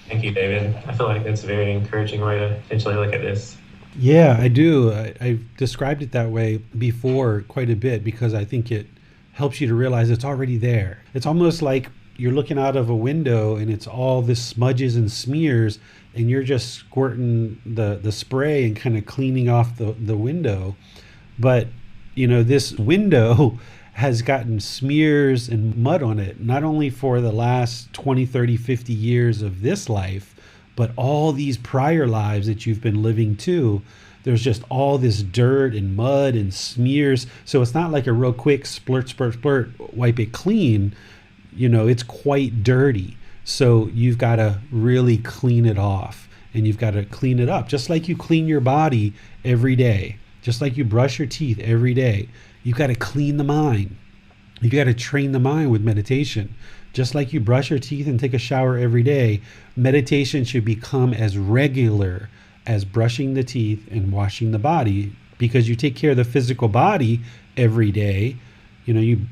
Thank you, David. I feel like that's a very encouraging way to potentially look at this. Yeah, I do. I've described it that way before quite a bit because I think it helps you to realize it's already there. It's almost like you're looking out of a window and it's all this smudges and smears and you're just squirting the spray and kind of cleaning off the window. But, this window has gotten smears and mud on it, not only for the last 20, 30, 50 years of this life, but all these prior lives that you've been living too. There's just all this dirt and mud and smears. So it's not like a real quick splurt, splurt, splurt, wipe it clean. It's quite dirty. So you've got to really clean it off and you've got to clean it up. Just like you clean your body every day, just like you brush your teeth every day, you've got to clean the mind. You got to train the mind with meditation. Just like you brush your teeth and take a shower every day, meditation should become as regular as brushing the teeth and washing the body, because you take care of the physical body every day. You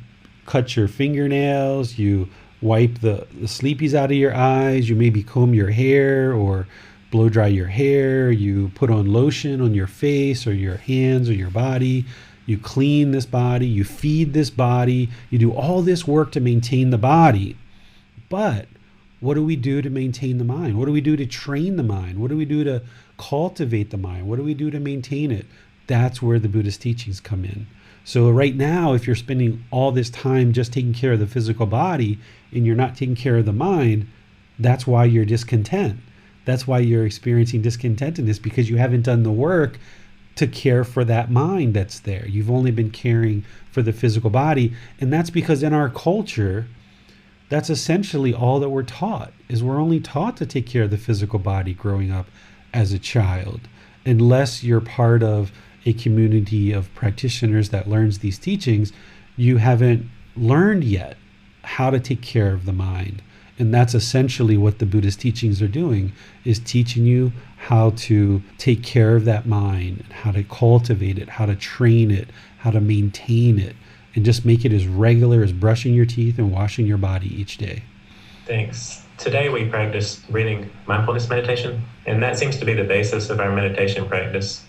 cut your fingernails, you wipe the sleepies out of your eyes, you maybe comb your hair or blow dry your hair, you put on lotion on your face or your hands or your body. You clean this body, you feed this body, you do all this work to maintain the body. But what do we do to maintain the mind? What do we do to train the mind? What do we do to cultivate the mind? What do we do to maintain it? That's where the Buddhist teachings come in. So right now, if you're spending all this time just taking care of the physical body and you're not taking care of the mind, that's why you're discontent. That's why you're experiencing discontentedness, because you haven't done the work to care for that mind that's there. You've only been caring for the physical body. And that's because in our culture, that's essentially all that we're taught, is we're only taught to take care of the physical body growing up as a child. Unless you're part of a community of practitioners that learns these teachings, you haven't learned yet how to take care of the mind. And that's essentially what the Buddhist teachings are doing, is teaching you how to take care of that mind, how to cultivate it, how to train it, how to maintain it, and just make it as regular as brushing your teeth and washing your body each day. Thanks. Today we practice breathing mindfulness meditation, and that seems to be the basis of our meditation practice.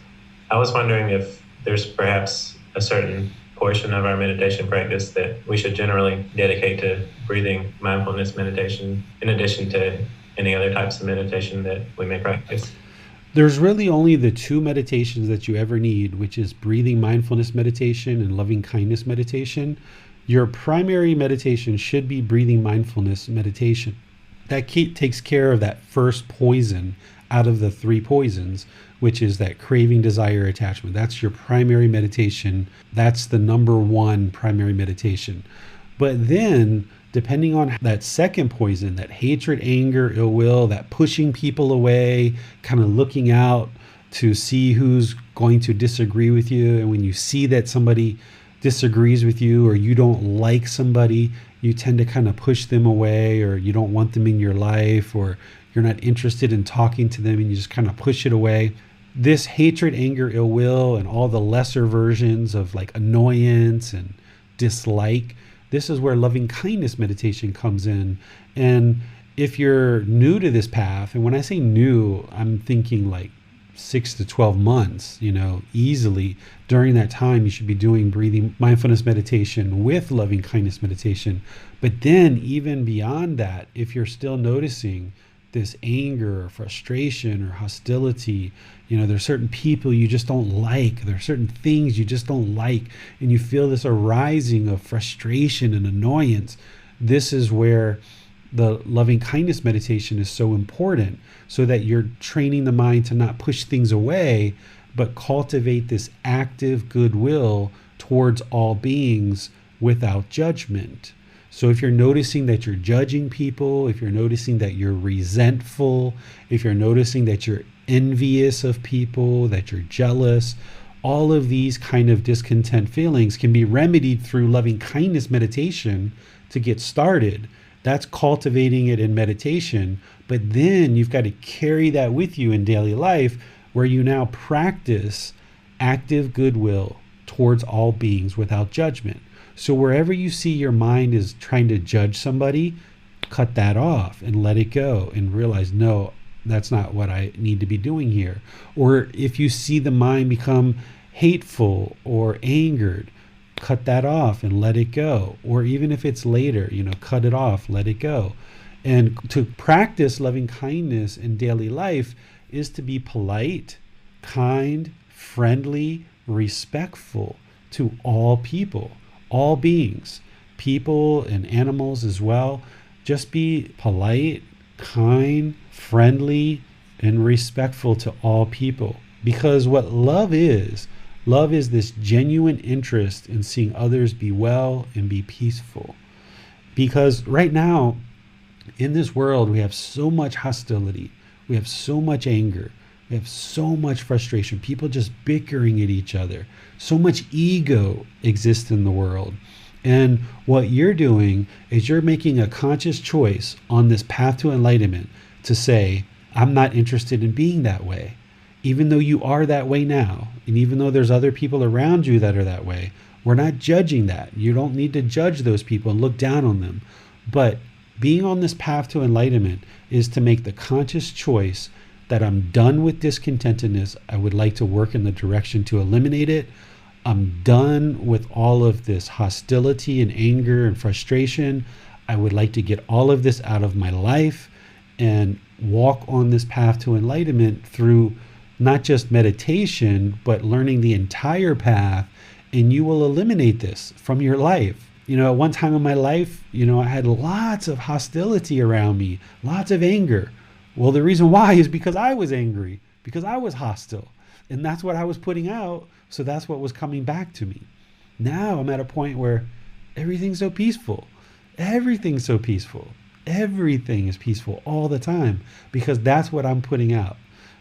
I was wondering if there's perhaps a certain portion of our meditation practice that we should generally dedicate to breathing mindfulness meditation, in addition to any other types of meditation that we may practice. There's really only the two meditations that you ever need, which is breathing mindfulness meditation and loving kindness meditation. Your primary meditation should be breathing mindfulness meditation. That takes care of that first poison out of the three poisons, which is that craving, desire, attachment. That's your primary meditation. That's the number one primary meditation. But then, depending on that second poison, that hatred, anger, ill will, that pushing people away, kind of looking out to see who's going to disagree with you. And when you see that somebody disagrees with you or you don't like somebody, you tend to kind of push them away, or you don't want them in your life, or you're not interested in talking to them and you just kind of push it away. This hatred, anger, ill will, and all the lesser versions of like annoyance and dislike, this is where loving kindness meditation comes in. And if you're new to this path, and when I say new, I'm thinking like 6 to 12 months, easily. During that time, you should be doing breathing mindfulness meditation with loving kindness meditation. But then even beyond that, if you're still noticing this anger or frustration or hostility, there's certain people you just don't like, there are certain things you just don't like, and you feel this arising of frustration and annoyance, this is where the loving kindness meditation is so important, so that you're training the mind to not push things away, but cultivate this active goodwill towards all beings without judgment. So if you're noticing that you're judging people, if you're noticing that you're resentful, if you're noticing that you're envious of people, that you're jealous, all of these kind of discontent feelings can be remedied through loving kindness meditation to get started. That's cultivating it in meditation. But then you've got to carry that with you in daily life, where you now practice active goodwill towards all beings without judgment. So wherever you see your mind is trying to judge somebody, cut that off and let it go and realize, no, that's not what I need to be doing here. Or if you see the mind become hateful or angered, cut that off and let it go. Or even if it's later, cut it off, let it go. And to practice loving kindness in daily life is to be polite, kind, friendly, respectful to all people, all beings, people and animals as well. Just be polite, kind, friendly, and respectful to all people. Because what love is this genuine interest in seeing others be well and be peaceful. Because right now, in this world, we have so much hostility, we have so much anger, we have so much frustration, people just bickering at each other. So much ego exists in the world. And what you're doing is you're making a conscious choice on this path to enlightenment to say, I'm not interested in being that way. Even though you are that way now, and even though there's other people around you that are that way, we're not judging that. You don't need to judge those people and look down on them. But being on this path to enlightenment is to make the conscious choice that I'm done with discontentedness. I would like to work in the direction to eliminate it. I'm done with all of this hostility and anger and frustration. I would like to get all of this out of my life and walk on this path to enlightenment through not just meditation, but learning the entire path, and you will eliminate this from your life. At one time in my life, I had lots of hostility around me, lots of anger. Well, the reason why is because I was angry, because I was hostile, and that's what I was putting out. So that's what was coming back to me. Now I'm at a point where everything's so peaceful. Everything's so peaceful. Everything is peaceful all the time because that's what I'm putting out,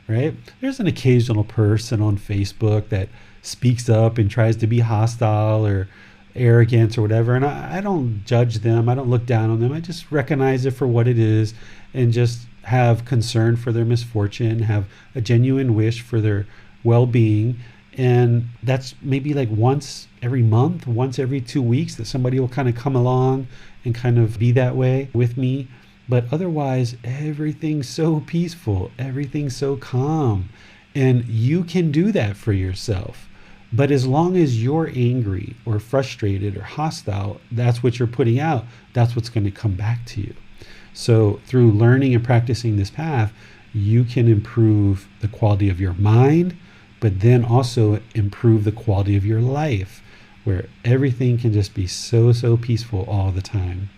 right? There's an occasional person on Facebook that speaks up and tries to be hostile or arrogant or whatever. And I don't judge them. I don't look down on them. I just recognize it for what it is and just have concern for their misfortune, have a genuine wish for their well-being. And that's maybe like once every month, once every 2 weeks that somebody will kind of come along and kind of be that way with me. But otherwise, everything's so peaceful, everything's so calm. And you can do that for yourself. But as long as you're angry or frustrated or hostile, that's what you're putting out. That's what's going to come back to you. So through learning and practicing this path, you can improve the quality of your mind, but then also improve the quality of your life, where everything can just be so, so peaceful all the time.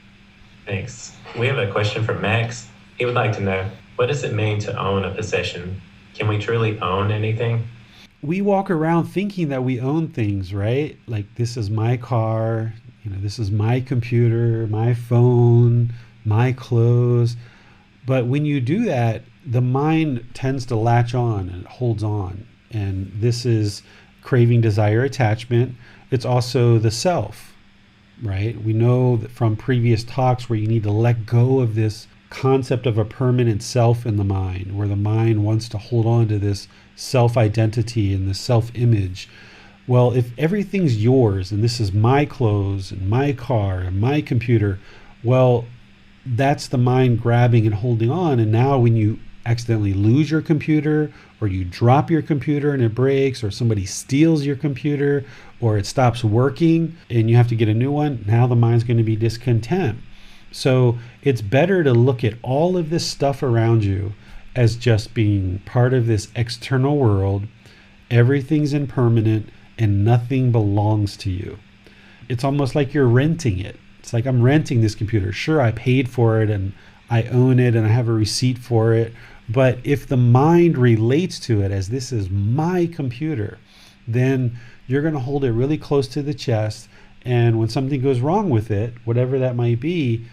Thanks. We have a question from Max. He would like to know, what does it mean to own a possession? Can we truly own anything? We walk around thinking that we own things, right? Like, this is my car, this is my computer, my phone, my clothes. But when you do that, the mind tends to latch on and it holds on. And this is craving, desire, attachment. It's also the self, right? We know that from previous talks where you need to let go of this concept of a permanent self in the mind, where the mind wants to hold on to this self-identity and the self-image. Well, if everything's yours and this is my clothes and my car and my computer, well, that's the mind grabbing and holding on. And now when you accidentally lose your computer, or you drop your computer and it breaks, or somebody steals your computer, or it stops working and you have to get a new one, now the mind's going to be discontent. So it's better to look at all of this stuff around you as just being part of this external world. Everything's impermanent and nothing belongs to you. It's almost like you're renting it. It's like, I'm renting this computer. Sure, I paid for it and I own it and I have a receipt for it. But if the mind relates to it as this is my computer, then you're going to hold it really close to the chest. And when something goes wrong with it, whatever that might be,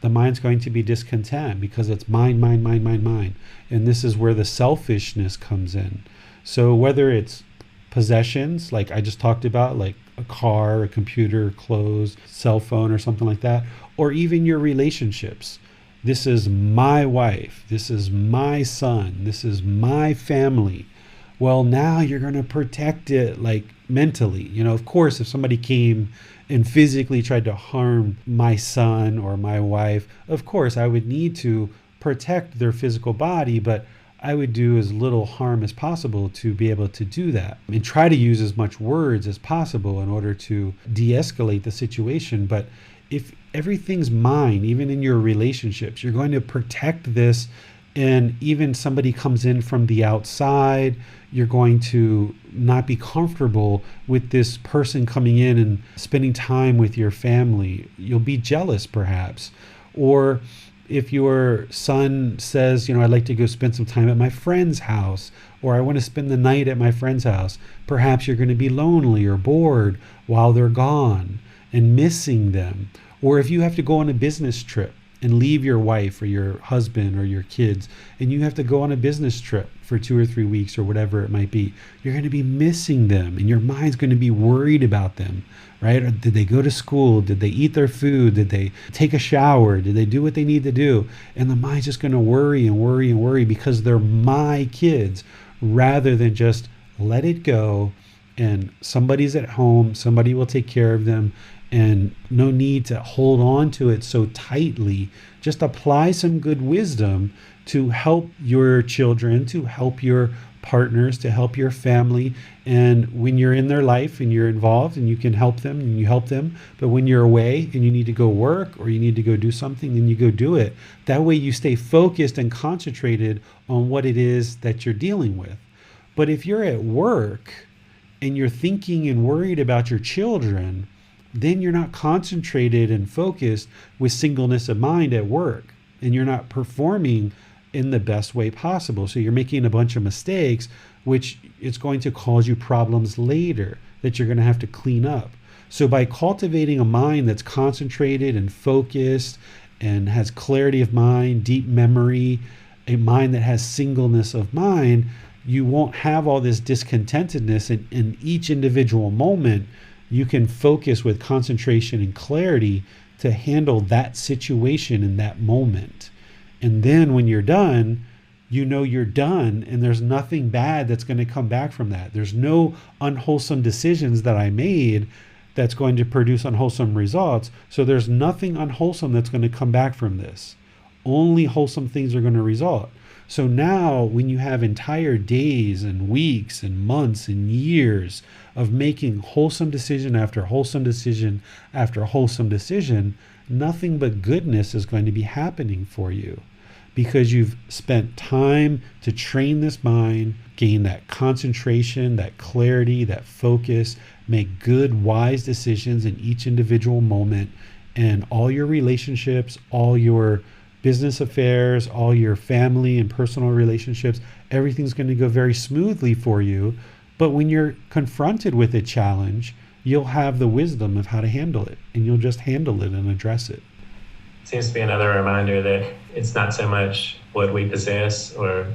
the mind's going to be discontent because it's mine, mine, mine, mine, mine. And this is where the selfishness comes in. So whether it's possessions, like I just talked about, like a car, a computer, clothes, cell phone, or something like that, or even your relationships. This is my wife. This is my son. This is my family. Well, now you're going to protect it like mentally. Of course, if somebody came and physically tried to harm my son or my wife, of course, I would need to protect their physical body, but I would do as little harm as possible to be able to do that and try to use as much words as possible in order to de-escalate the situation. But if everything's mine, even in your relationships, you're going to protect this. And even somebody comes in from the outside, you're going to not be comfortable with this person coming in and spending time with your family. You'll be jealous perhaps. Or if your son says, I'd like to go spend some time at my friend's house, or I want to spend the night at my friend's house, perhaps you're going to be lonely or bored while they're gone and missing them. Or if you have to go on a business trip and leave your wife or your husband or your kids, and you have to go on a business trip for 2 or 3 weeks or whatever it might be, you're going to be missing them and your mind's going to be worried about them, right? Or did they go to school? Did they eat their food? Did they take a shower? Did they do what they need to do? And the mind's just going to worry and worry and worry because they're my kids, rather than just let it go and somebody's at home, somebody will take care of them, and no need to hold on to it so tightly. Just apply some good wisdom to help your children, to help your partners, to help your family. And when you're in their life and you're involved and you can help them and you help them, but when you're away and you need to go work or you need to go do something, then you go do it. That way you stay focused and concentrated on what it is that you're dealing with. But if you're at work and you're thinking and worried about your children, then you're not concentrated and focused with singleness of mind at work, and you're not performing in the best way possible. So you're making a bunch of mistakes, which is going to cause you problems later that you're going to have to clean up. So by cultivating a mind that's concentrated and focused and has clarity of mind, deep memory, a mind that has singleness of mind, you won't have all this discontentedness in each individual moment. You can focus with concentration and clarity to handle that situation in that moment. And then when you're done, you're done, and there's nothing bad that's going to come back from that. There's no unwholesome decisions that I made that's going to produce unwholesome results. So there's nothing unwholesome that's going to come back from this. Only wholesome things are going to result. So now when you have entire days and weeks and months and years of making wholesome decision after wholesome decision after wholesome decision, nothing but goodness is going to be happening for you, because you've spent time to train this mind, gain that concentration, that clarity, that focus, make good, wise decisions in each individual moment, and all your relationships, all your business affairs, all your family and personal relationships, everything's going to go very smoothly for you. But when you're confronted with a challenge, you'll have the wisdom of how to handle it, and you'll just handle it and address it. Seems to be another reminder that it's not so much what we possess or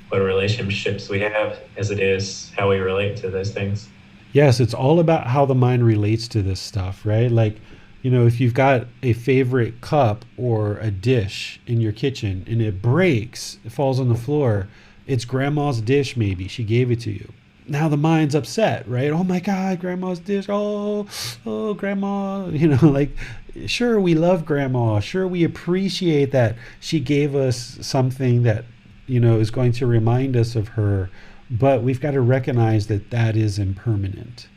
what relationships we have as it is how we relate to those things. Yes, it's all about how the mind relates to this stuff, right? Like, if you've got a favorite cup or a dish in your kitchen and it breaks, it falls on the floor, it's grandma's dish maybe, she gave it to you. Now the mind's upset, right? Oh my God, grandma's dish, oh grandma, sure, we love grandma, sure, we appreciate that she gave us something that, is going to remind us of her, but we've got to recognize that that is impermanent.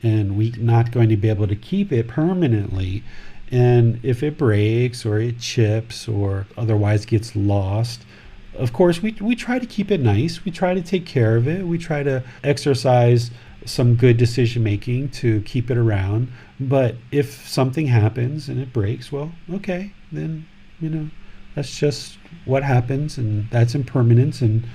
And we're not going to be able to keep it permanently. And if it breaks or it chips or otherwise gets lost, of course, we try to keep it nice. We try to take care of it. We try to exercise some good decision making to keep it around. But if something happens and it breaks, well, okay, then, that's just what happens, and that's impermanence, and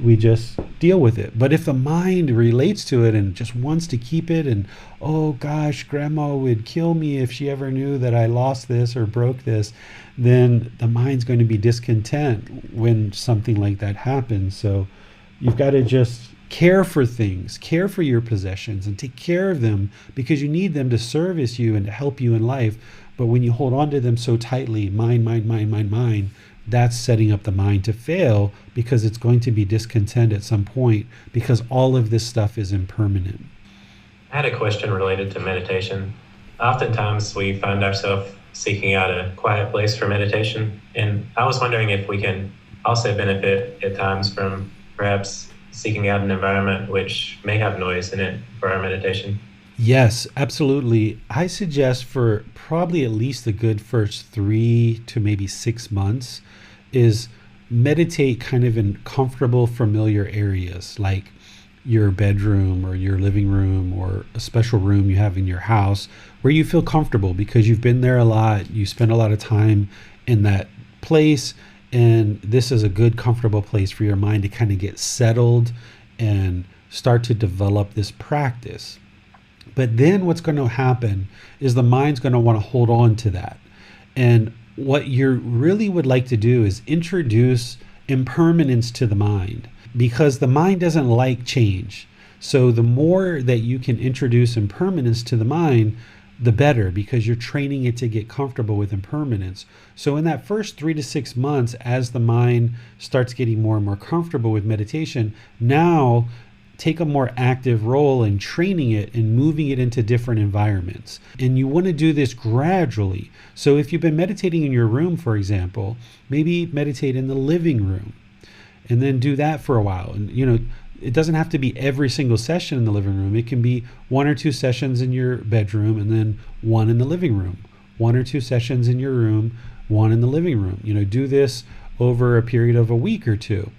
we just deal with it. But if the mind relates to it and just wants to keep it, and oh gosh, grandma would kill me if she ever knew that I lost this or broke this, then the mind's going to be discontent when something like that happens. So you've got to just care for things, care for your possessions, and take care of them because you need them to service you and to help you in life. But when you hold on to them so tightly, mine, that's setting up the mind to fail because it's going to be discontent at some point because all of this stuff is impermanent. I had a question related to meditation. Oftentimes we find ourselves seeking out a quiet place for meditation, and I was wondering if we can also benefit at times from perhaps seeking out an environment which may have noise in it for our meditation. Yes, absolutely. I suggest for probably at least the good first 3 to maybe 6 months is meditate kind of in comfortable, familiar areas like your bedroom or your living room or a special room you have in your house where you feel comfortable because you've been there a lot, you spend a lot of time in that place, and this is a good, comfortable place for your mind to kind of get settled and start to develop this practice. But then what's going to happen is the mind's going to want to hold on to that. And what you really would like to do is introduce impermanence to the mind because the mind doesn't like change. So the more that you can introduce impermanence to the mind, the better, because you're training it to get comfortable with impermanence. So in that first 3 to 6 months, as the mind starts getting more and more comfortable with meditation, now take a more active role in training it and moving it into different environments. And you want to do this gradually. So if you've been meditating in your room, for example, maybe meditate in the living room and then do that for a while. And, it doesn't have to be every single session in the living room. It can be 1 or 2 sessions in your bedroom and then 1 in the living room, 1 or 2 sessions in your room, 1 in the living room. Do this over a period of a week or 2.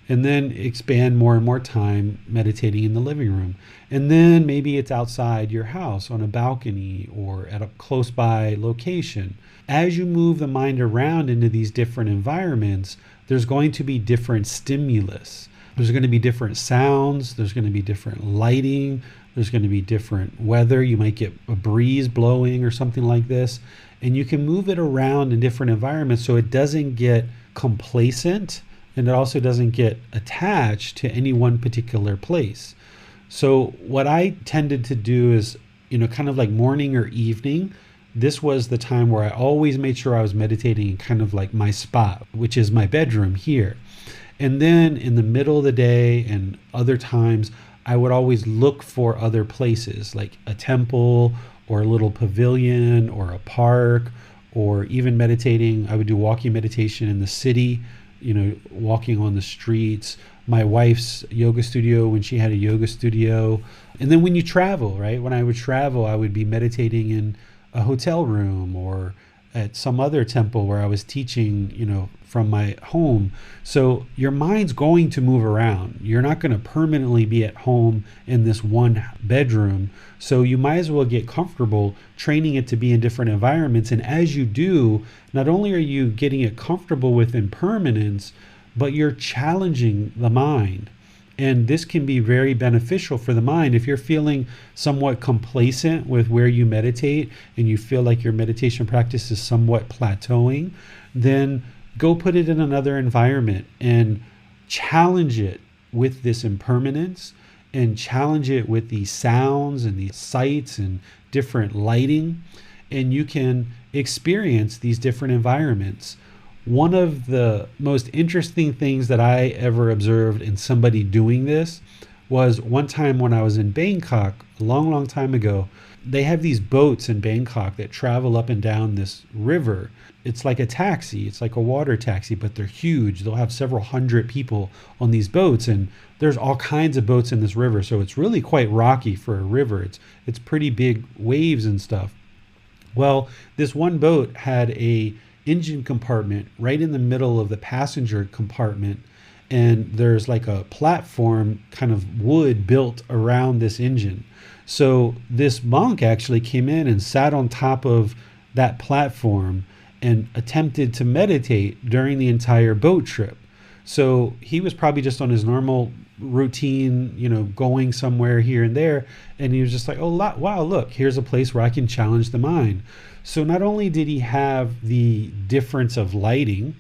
And then expand more and more time meditating in the living room. And then maybe it's outside your house on a balcony or at a close by location. As you move the mind around into these different environments, there's going to be different stimulus. There's going to be different sounds. There's going to be different lighting. There's going to be different weather. You might get a breeze blowing or something like this. And you can move it around in different environments so it doesn't get complacent and it also doesn't get attached to any one particular place. So what I tended to do is, kind of like morning or evening, this was the time where I always made sure I was meditating in kind of like my spot, which is my bedroom here. And then in the middle of the day and other times, I would always look for other places like a temple or a little pavilion or a park, or even meditating. I would do walking meditation in the city, walking on the streets, my wife's yoga studio when she had a yoga studio. And then when you travel, right? When I would travel, I would be meditating in a hotel room or at some other temple where I was teaching, from my home. So your mind's going to move around. You're not going to permanently be at home in this one bedroom. So you might as well get comfortable training it to be in different environments. And as you do, not only are you getting it comfortable with impermanence, but you're challenging the mind. And this can be very beneficial for the mind. If you're feeling somewhat complacent with where you meditate and you feel like your meditation practice is somewhat plateauing, then go put it in another environment and challenge it with this impermanence and challenge it with these sounds and these sights and different lighting. And you can experience these different environments. One of the most interesting things that I ever observed in somebody doing this was one time when I was in Bangkok, a long, long time ago. They have these boats in Bangkok that travel up and down this river. It's like a taxi. It's like a water taxi, but they're huge. They'll have several hundred people on these boats, and there's all kinds of boats in this river. So it's really quite rocky for a river. It's pretty big waves and stuff. Well, this one boat had a engine compartment right in the middle of the passenger compartment, and there's like a platform, kind of wood built around this engine. So this monk actually came in and sat on top of that platform and attempted to meditate during the entire boat trip. So he was probably just on his normal routine, going somewhere here and there, and he was just like, wow, look, here's a place where I can challenge the mind. So not only did he have the difference of lighting,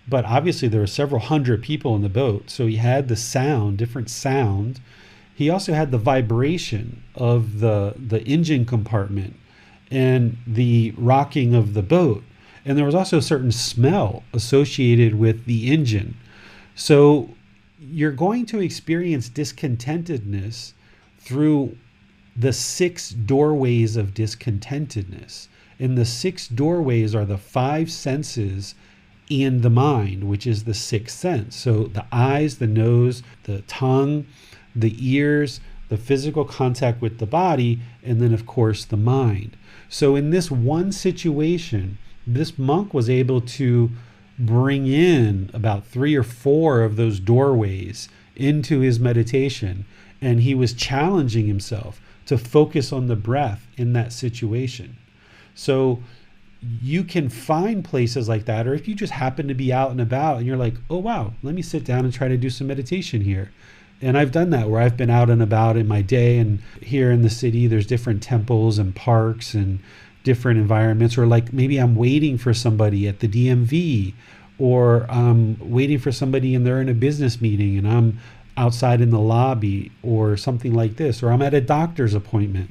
but obviously there were several hundred people in the boat. So he had the sound, different sound. He also had the vibration of the engine compartment and the rocking of the boat. And there was also a certain smell associated with the engine. So you're going to experience discontentedness through the 6 doorways of discontentedness. And the 6 doorways are the 5 senses and the mind, which is the 6th sense. So the eyes, the nose, the tongue, the ears, the physical contact with the body, and then of course the mind. So in this one situation, this monk was able to bring in about 3 or 4 of those doorways into his meditation, and he was challenging himself to focus on the breath in that situation. So you can find places like that, or if you just happen to be out and about and you're like, oh wow, let me sit down and try to do some meditation here. And I've done that where I've been out and about in my day, and here in the city there's different temples and parks and different environments, or like maybe I'm waiting for somebody at the DMV, or I'm waiting for somebody and they're in a business meeting and I'm outside in the lobby or something like this, or I'm at a doctor's appointment.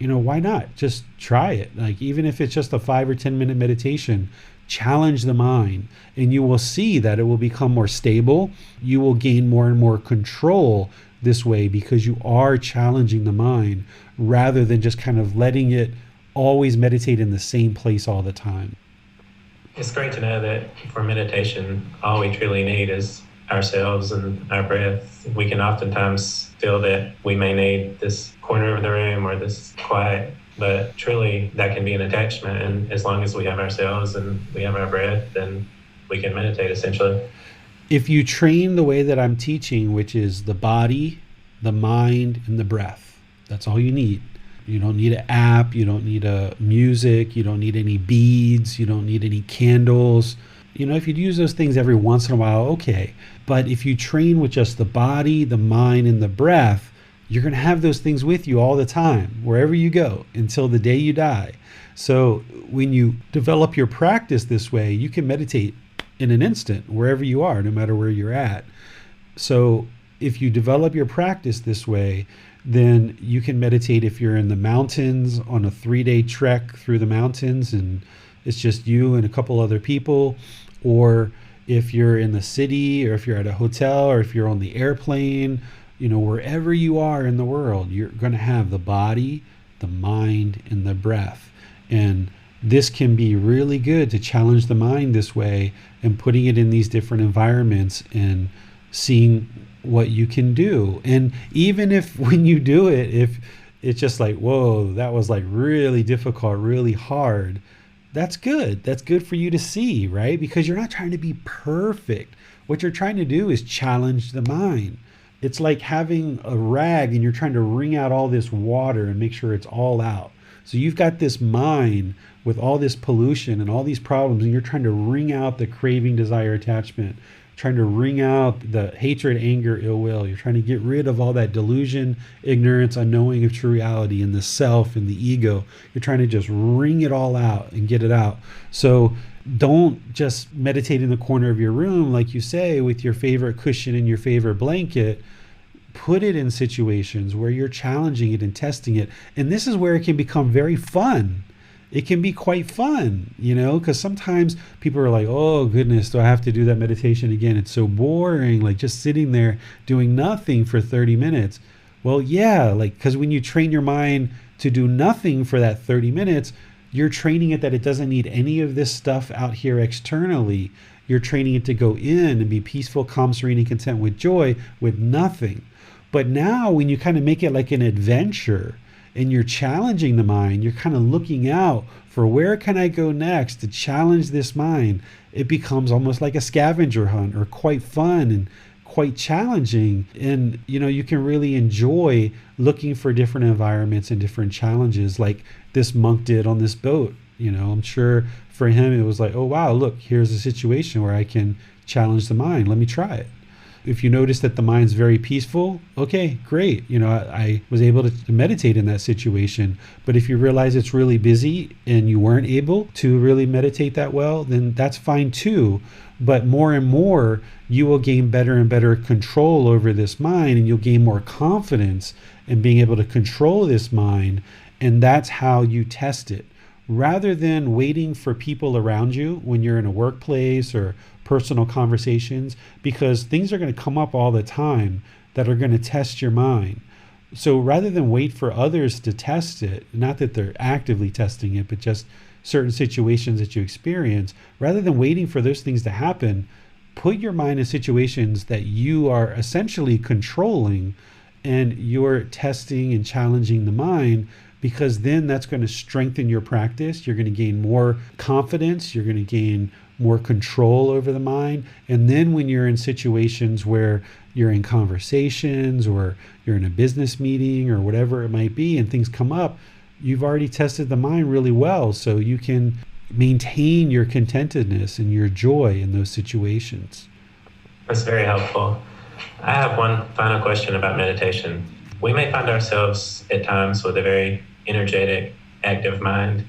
Why not? Just try it. Like, even if it's just a 5 or 10 minute meditation, challenge the mind, and you will see that it will become more stable. You will gain more and more control this way because you are challenging the mind rather than just kind of letting it always meditate in the same place all the time. It's great to know that for meditation, all we truly need is ourselves and our breath. We can oftentimes feel that we may need this corner of the room or this quiet, but truly that can be an attachment. And as long as we have ourselves and we have our breath, then we can meditate essentially. If you train the way that I'm teaching, which is the body, the mind, and the breath, that's all you need. You don't need an app, you don't need a music, you don't need any beads, you don't need any candles. If you'd use those things every once in a while, okay. But if you train with just the body, the mind, and the breath, you're going to have those things with you all the time, wherever you go, until the day you die. So when you develop your practice this way, you can meditate in an instant, wherever you are, no matter where you're at. So if you develop your practice this way, then you can meditate if you're in the mountains on a 3-day trek through the mountains and it's just you and a couple other people, or if you're in the city, or if you're at a hotel, or if you're on the airplane, wherever you are in the world, you're going to have the body, the mind, and the breath. And this can be really good to challenge the mind this way and putting it in these different environments and seeing what you can do. And even if when you do it, if it's just like, whoa, that was like really difficult, really hard, that's good. That's good for you to see, right? Because you're not trying to be perfect. What you're trying to do is challenge the mind. It's like having a rag and you're trying to wring out all this water and make sure it's all out. So you've got this mind with all this pollution and all these problems, and you're trying to wring out the craving, desire, attachment, trying to wring out the hatred, anger, ill will. You're trying to get rid of all that delusion, ignorance, unknowing of true reality, and the self and the ego. You're trying to just wring it all out and get it out. So don't just meditate in the corner of your room, like you say, with your favorite cushion and your favorite blanket. Put it in situations where you're challenging it and testing it. And this is where it can become very fun. It can be quite fun, because sometimes people are like, oh goodness, do I have to do that meditation again? It's so boring, like just sitting there doing nothing for 30 minutes. Well, yeah, because when you train your mind to do nothing for that 30 minutes, you're training it that it doesn't need any of this stuff out here externally. You're training it to go in and be peaceful, calm, serene, and content with joy, with nothing. But now when you kind of make it like an adventure, and you're challenging the mind, you're kind of looking out for where can I go next to challenge this mind. It becomes almost like a scavenger hunt, or quite fun and quite challenging. And you can really enjoy looking for different environments and different challenges, like this monk did on this boat. I'm sure for him it was like, oh wow, look, here's a situation where I can challenge the mind. Let me try it. If you notice that the mind's very peaceful, okay, great. I was able to meditate in that situation. But if you realize it's really busy and you weren't able to really meditate that well, then that's fine too. But more and more, you will gain better and better control over this mind, and you'll gain more confidence in being able to control this mind. And that's how you test it. Rather than waiting for people around you when you're in a workplace or personal conversations, because things are going to come up all the time that are going to test your mind. So rather than wait for others to test it, not that they're actively testing it, but just certain situations that you experience, rather than waiting for those things to happen, put your mind in situations that you are essentially controlling, and you're testing and challenging the mind, because then that's going to strengthen your practice. You're going to gain more confidence. You're going to gain more control over the mind. And then when you're in situations where you're in conversations or you're in a business meeting or whatever it might be, and things come up, you've already tested the mind really well, so you can maintain your contentedness and your joy in those situations. That's very helpful. I have one final question about meditation. We may find ourselves at times with a very energetic, active mind.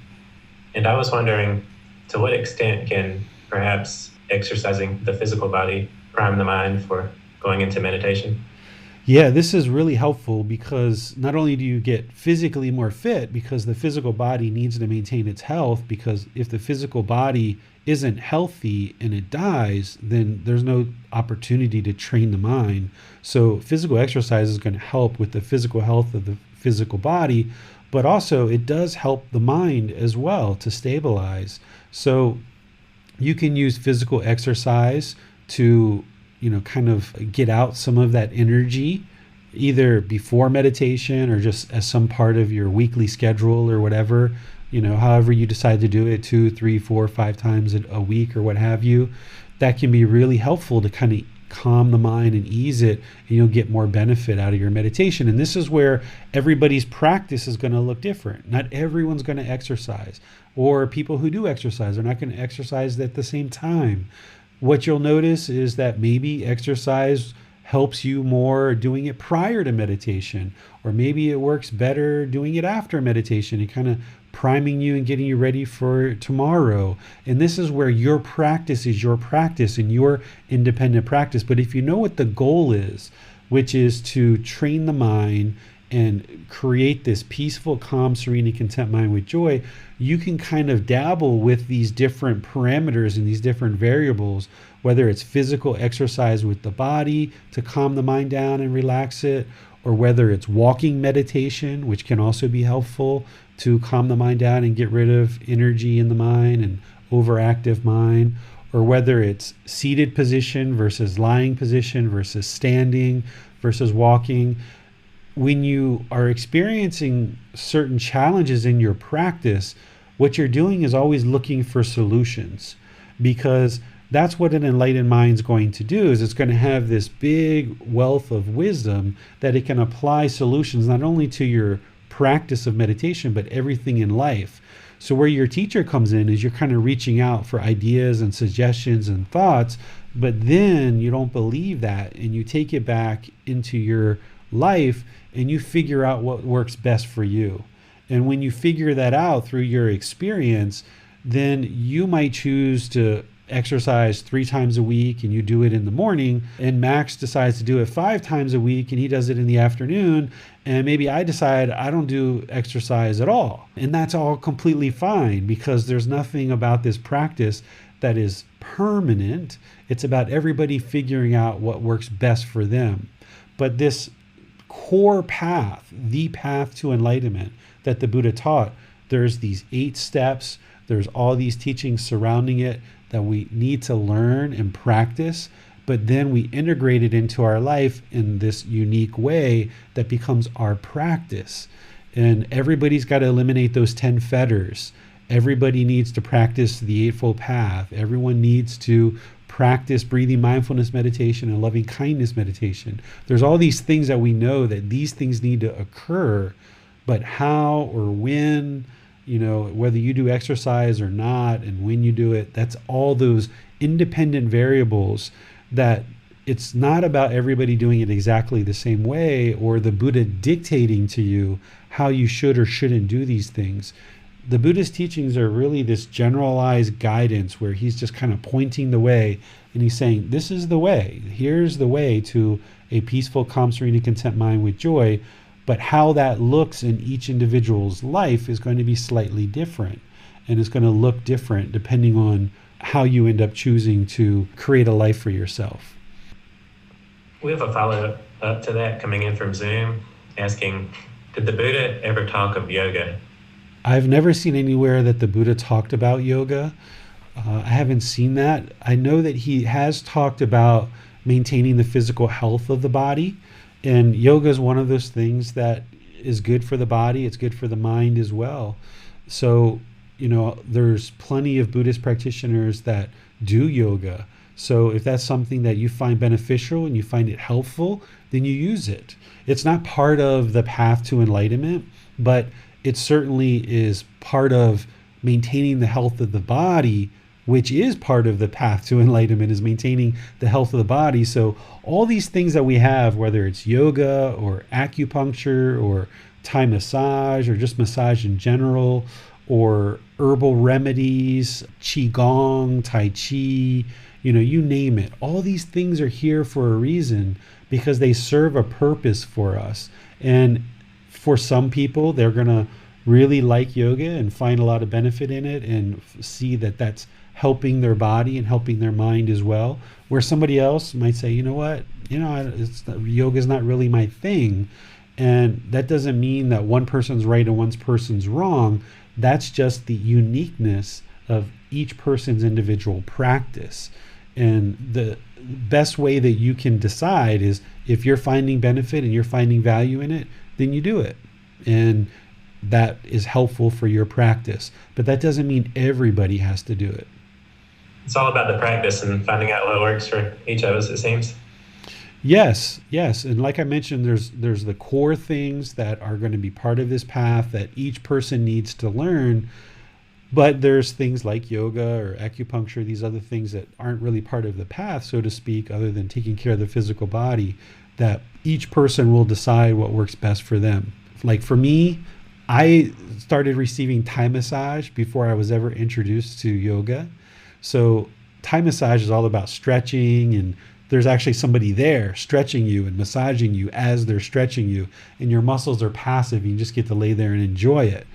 And I was wondering, to what extent can perhaps exercising the physical body prime the mind for going into meditation? Yeah, this is really helpful, because not only do you get physically more fit, because the physical body needs to maintain its health, because if the physical body isn't healthy and it dies, then there's no opportunity to train the mind. So physical exercise is going to help with the physical health of the physical body, but also it does help the mind as well to stabilize. So you can use physical exercise to kind of get out some of that energy, either before meditation or just as some part of your weekly schedule or whatever, however you decide to do it, 2, 3, 4, 5 times a week or what have you. That can be really helpful to kind of calm the mind and ease it, and you'll get more benefit out of your meditation. And this is where everybody's practice is going to look different. Not everyone's going to exercise, or people who do exercise are not going to exercise at the same time. What you'll notice is that maybe exercise helps you more doing it prior to meditation, or maybe it works better doing it after meditation and kind of priming you and getting you ready for tomorrow. And this is where your practice is your practice and your independent practice. But if you know what the goal is, which is to train the mind and create this peaceful, calm, serene, and content mind with joy, you can kind of dabble with these different parameters and these different variables, whether it's physical exercise with the body to calm the mind down and relax it, or whether it's walking meditation, which can also be helpful to calm the mind down and get rid of energy in the mind and overactive mind, or whether it's seated position versus lying position versus standing versus walking. When you are experiencing certain challenges in your practice, what you're doing is always looking for solutions, because that's what an enlightened mind is going to do. Is it's going to have this big wealth of wisdom that it can apply solutions not only to your practice of meditation, but everything in life. So where your teacher comes in is you're kind of reaching out for ideas and suggestions and thoughts, but then you don't believe that and you take it back into your life and you figure out what works best for you. And when you figure that out through your experience, then you might choose to exercise 3 times a week and you do it in the morning, and Max decides to do it 5 times a week and he does it in the afternoon, and maybe I decide I don't do exercise at all. And that's all completely fine, because there's nothing about this practice that is permanent. It's about everybody figuring out what works best for them. But this core path, the path to enlightenment that the Buddha taught, there's these 8 steps, there's all these teachings surrounding it that we need to learn and practice, but then we integrate it into our life in this unique way that becomes our practice. And everybody's got to eliminate those 10 fetters. Everybody needs to practice the Eightfold Path. Everyone needs to practice breathing mindfulness meditation and loving kindness meditation. There's all these things that we know that these things need to occur, but how or when, whether you do exercise or not, and when you do it, that's all those independent variables that it's not about everybody doing it exactly the same way or the Buddha dictating to you how you should or shouldn't do these things. The Buddha's teachings are really this generalized guidance where he's just kind of pointing the way, and he's saying, this is the way. Here's the way to a peaceful, calm, serene, and content mind with joy. But how that looks in each individual's life is going to be slightly different. And it's going to look different depending on how you end up choosing to create a life for yourself. We have a follow-up to that coming in from Zoom asking, did the Buddha ever talk of yoga? I've never seen anywhere that the Buddha talked about yoga. I haven't seen that. I know that he has talked about maintaining the physical health of the body. And yoga is one of those things that is good for the body. It's good for the mind as well. So, there's plenty of Buddhist practitioners that do yoga. So if that's something that you find beneficial and you find it helpful, then you use it. It's not part of the path to enlightenment, but it certainly is part of maintaining the health of the body, which is part of the path to enlightenment, is maintaining the health of the body. So all these things that we have, whether it's yoga or acupuncture or Thai massage or just massage in general, or herbal remedies, qigong, tai chi, you name it. All these things are here for a reason because they serve a purpose for us. And for some people, they're going to really like yoga and find a lot of benefit in it and see that that's helping their body and helping their mind as well. Where somebody else might say, yoga is not really my thing. And that doesn't mean that one person's right and one person's wrong. That's just the uniqueness of each person's individual practice. And the best way that you can decide is if you're finding benefit and you're finding value in it, then you do it. And that is helpful for your practice. But that doesn't mean everybody has to do it. It's all about the practice and finding out what works for each of us, it seems. Yes. And like I mentioned, there's the core things that are going to be part of this path that each person needs to learn. But there's things like yoga or acupuncture, these other things that aren't really part of the path, so to speak, other than taking care of the physical body, that each person will decide what works best for them. Like for me, I started receiving Thai massage before I was ever introduced to yoga. So Thai massage is all about stretching, and there's actually somebody there stretching you and massaging you as they're stretching you, and your muscles are passive. You just get to lay there and enjoy it.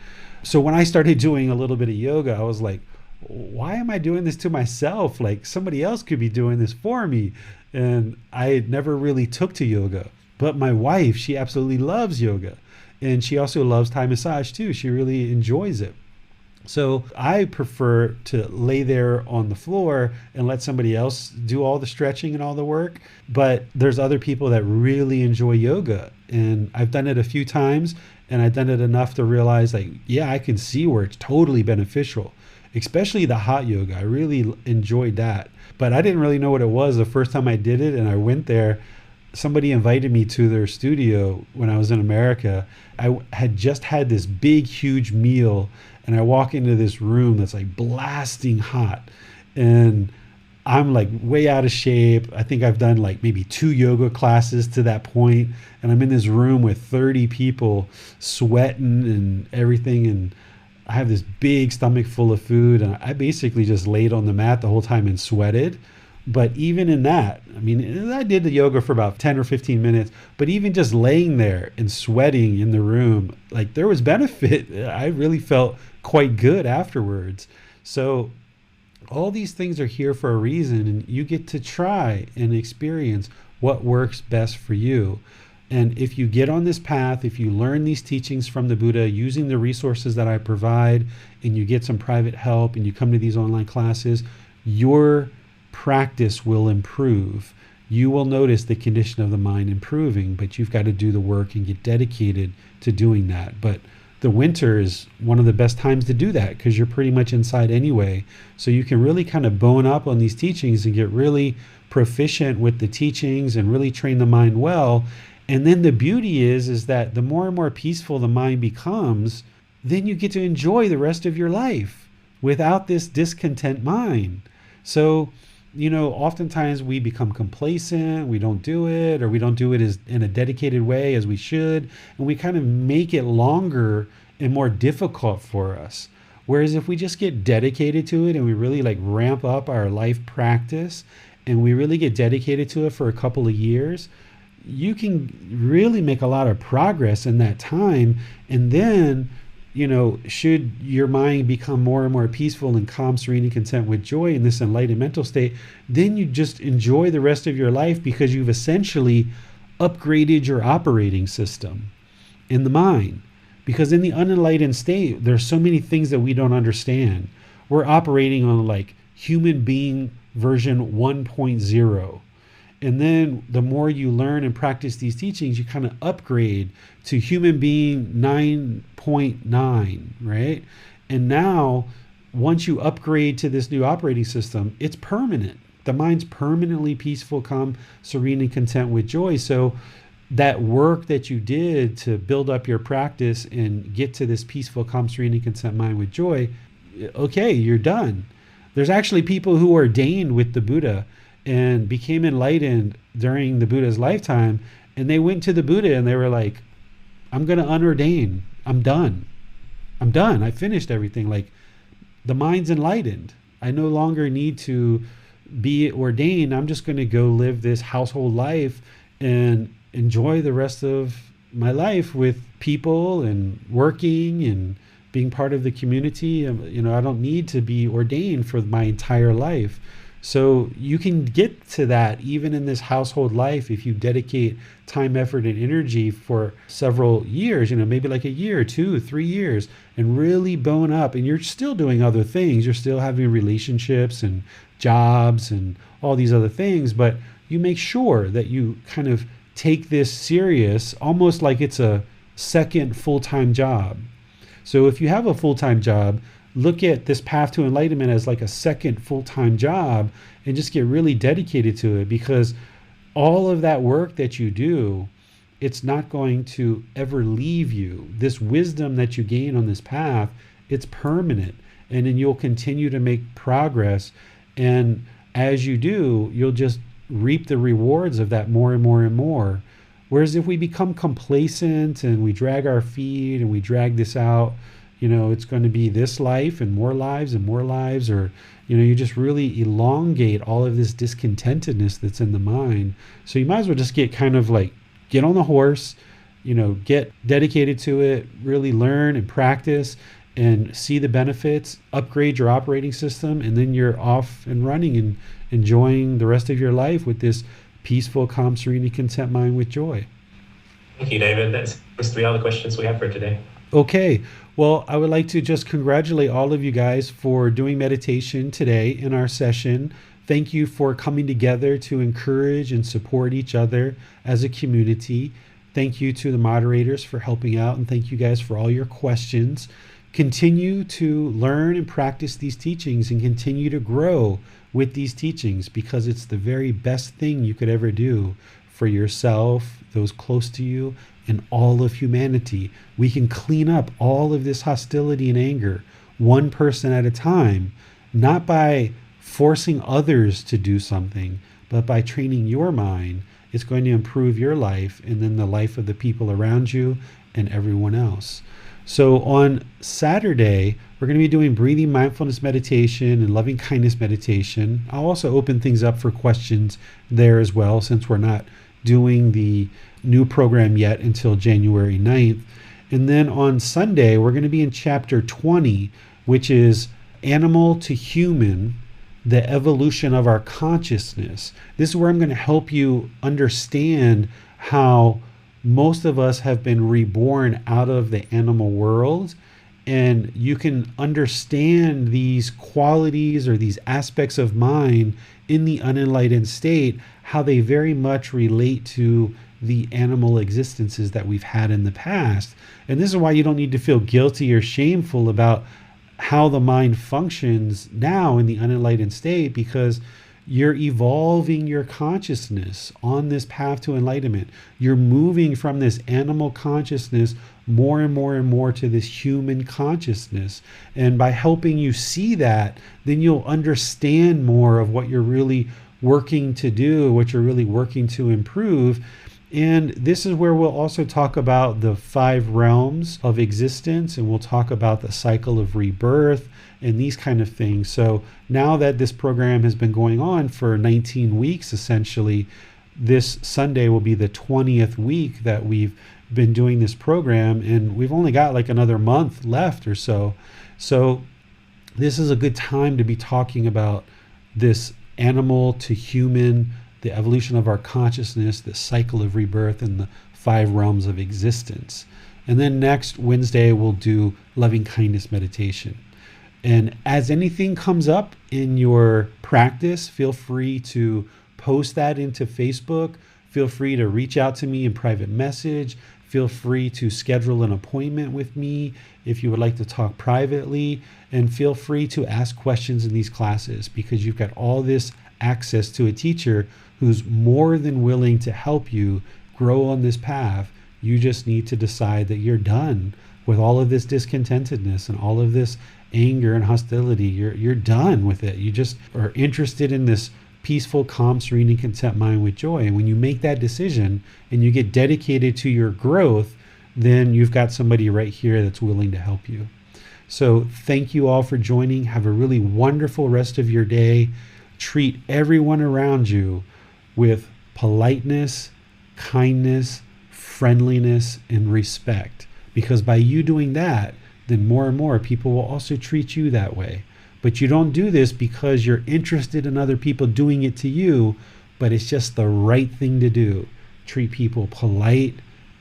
So when I started doing a little bit of yoga, I was like, why am I doing this to myself? Like somebody else could be doing this for me. And I never really took to yoga. But my wife, she absolutely loves yoga. And she also loves Thai massage too. She really enjoys it. So I prefer to lay there on the floor and let somebody else do all the stretching and all the work. But there's other people that really enjoy yoga. And I've done it a few times, and I've done it enough to realize I can see where it's totally beneficial, especially the hot yoga. I really enjoyed that. But I didn't really know what it was the first time I did it. And I went there. Somebody invited me to their studio when I was in America. I had just had this big, huge meal, and I walk into this room that's like blasting hot, and I'm like way out of shape. I think I've done like maybe 2 yoga classes to that point, and I'm in this room with 30 people sweating and everything, and I have this big stomach full of food, and I basically just laid on the mat the whole time and sweated. But even in that, I did the yoga for about 10 or 15 minutes, but even just laying there and sweating in the room, there was benefit. I really felt quite good afterwards. So all these things are here for a reason, and you get to try and experience what works best for you. And if you get on this path, if you learn these teachings from the Buddha using the resources that I provide, and you get some private help and you come to these online classes, your practice will improve. You will notice the condition of the mind improving, but you've got to do the work and get dedicated to doing that. But the winter is one of the best times to do that because you're pretty much inside anyway. So you can really kind of bone up on these teachings and get really proficient with the teachings and really train the mind well. And then the beauty is that the more and more peaceful the mind becomes, then you get to enjoy the rest of your life without this discontent mind. So oftentimes we become complacent, we don't do it, or we don't do it in a dedicated way as we should, and we kind of make it longer and more difficult for us. Whereas if we just get dedicated to it and we really like ramp up our life practice and we really get dedicated to it for a couple of years, you can really make a lot of progress in that time. And then, should your mind become more and more peaceful and calm, serene, and content with joy in this enlightened mental state, then you just enjoy the rest of your life because you've essentially upgraded your operating system in the mind. Because in the unenlightened state, there's so many things that we don't understand. We're operating on like human being version 1.0. And then the more you learn and practice these teachings, you kind of upgrade to human being 9.9, right? And now, once you upgrade to this new operating system, it's permanent. The mind's permanently peaceful, calm, serene, and content with joy. So that work that you did to build up your practice and get to this peaceful, calm, serene, and content mind with joy, okay, you're done. There's actually people who ordained with the Buddha and became enlightened during the Buddha's lifetime, and they went to the Buddha and they were like, I'm going to unordain. I'm done. I finished everything. Like, the mind's enlightened. I no longer need to be ordained. I'm just going to go live this household life and enjoy the rest of my life with people and working and being part of the community. I don't need to be ordained for my entire life. So you can get to that even in this household life if you dedicate time, effort, and energy for several years, maybe like a year, 2, 3 years, and really bone up. And you're still doing other things. You're still having relationships and jobs and all these other things, but you make sure that you kind of take this serious, almost like it's a second full-time job. So if you have a full-time job, look at this path to enlightenment as like a second full-time job and just get really dedicated to it, because all of that work that you do, it's not going to ever leave you. This wisdom that you gain on this path, it's permanent, and then you'll continue to make progress. And as you do, you'll just reap the rewards of that more and more and more. Whereas if we become complacent and we drag our feet and we drag this out, it's going to be this life and more lives and more lives, or, you just really elongate all of this discontentedness that's in the mind. So you might as well just get on the horse, get dedicated to it, really learn and practice and see the benefits, upgrade your operating system, and then you're off and running and enjoying the rest of your life with this peaceful, calm, serene, and content mind with joy. Thank you, David. That seems to be all the questions we have for today. Okay. Well, I would like to just congratulate all of you guys for doing meditation today in our session. Thank you for coming together to encourage and support each other as a community. Thank you to the moderators for helping out, and thank you guys for all your questions. Continue to learn and practice these teachings and continue to grow with these teachings, because it's the very best thing you could ever do for yourself, those close to you, and all of humanity. We can clean up all of this hostility and anger one person at a time, not by forcing others to do something, but by training your mind. It's going to improve your life and then the life of the people around you and everyone else. So on Saturday, we're going to be doing breathing mindfulness meditation and loving kindness meditation. I'll also open things up for questions there as well, since we're not doing the new program yet until January 9th. And then on Sunday, we're going to be in chapter 20, which is Animal to Human, the Evolution of Our Consciousness. This is where I'm going to help you understand how most of us have been reborn out of the animal world, and you can understand these qualities or these aspects of mind in the unenlightened state, how they very much relate to the animal existences that we've had in the past. And this is why you don't need to feel guilty or shameful about how the mind functions now in the unenlightened state, because You're evolving your consciousness on this path to enlightenment. You're moving from this animal consciousness more and more and more to this human consciousness. And by helping you see that, then you'll understand more of what you're really working to do, what you're really working to improve. And this is where we'll also talk about the 5 realms of existence, and we'll talk about the cycle of rebirth and these kind of things. So now that this program has been going on for 19 weeks, essentially, this Sunday will be the 20th week that we've been doing this program, and we've only got like another month left or so. So this is a good time to be talking about this animal to human, the evolution of our consciousness, the cycle of rebirth, and the 5 realms of existence. And then next Wednesday, we'll do loving kindness meditation. And as anything comes up in your practice, feel free to post that into Facebook. Feel free to reach out to me in private message. Feel free to schedule an appointment with me if you would like to talk privately. And feel free to ask questions in these classes, because you've got all this access to a teacher who's more than willing to help you grow on this path. You just need to decide that you're done with all of this discontentedness and all of this anger and hostility. You're done with it. You just are interested in this peaceful, calm, serene, and content mind with joy. And when you make that decision and you get dedicated to your growth, then you've got somebody right here that's willing to help you. So thank you all for joining. Have a really wonderful rest of your day. Treat everyone around you with politeness, kindness, friendliness, and respect. Because by you doing that, then more and more people will also treat you that way. But you don't do this because you're interested in other people doing it to you, but it's just the right thing to do. Treat people polite,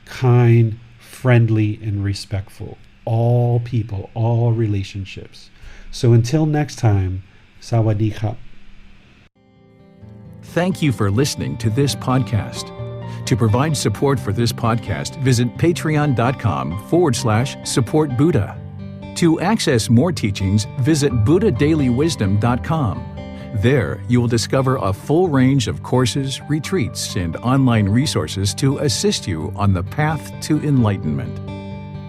kind, friendly, and respectful. All people, all relationships. So until next time, sawadee khap. Thank you for listening to this podcast. To provide support for this podcast, visit patreon.com/support Buddha. To access more teachings, visit buddhadailywisdom.com. There, you will discover a full range of courses, retreats, and online resources to assist you on the path to enlightenment.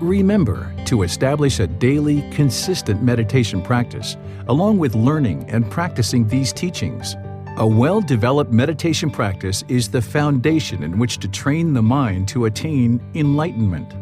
Remember to establish a daily, consistent meditation practice, along with learning and practicing these teachings. A well-developed meditation practice is the foundation in which to train the mind to attain enlightenment.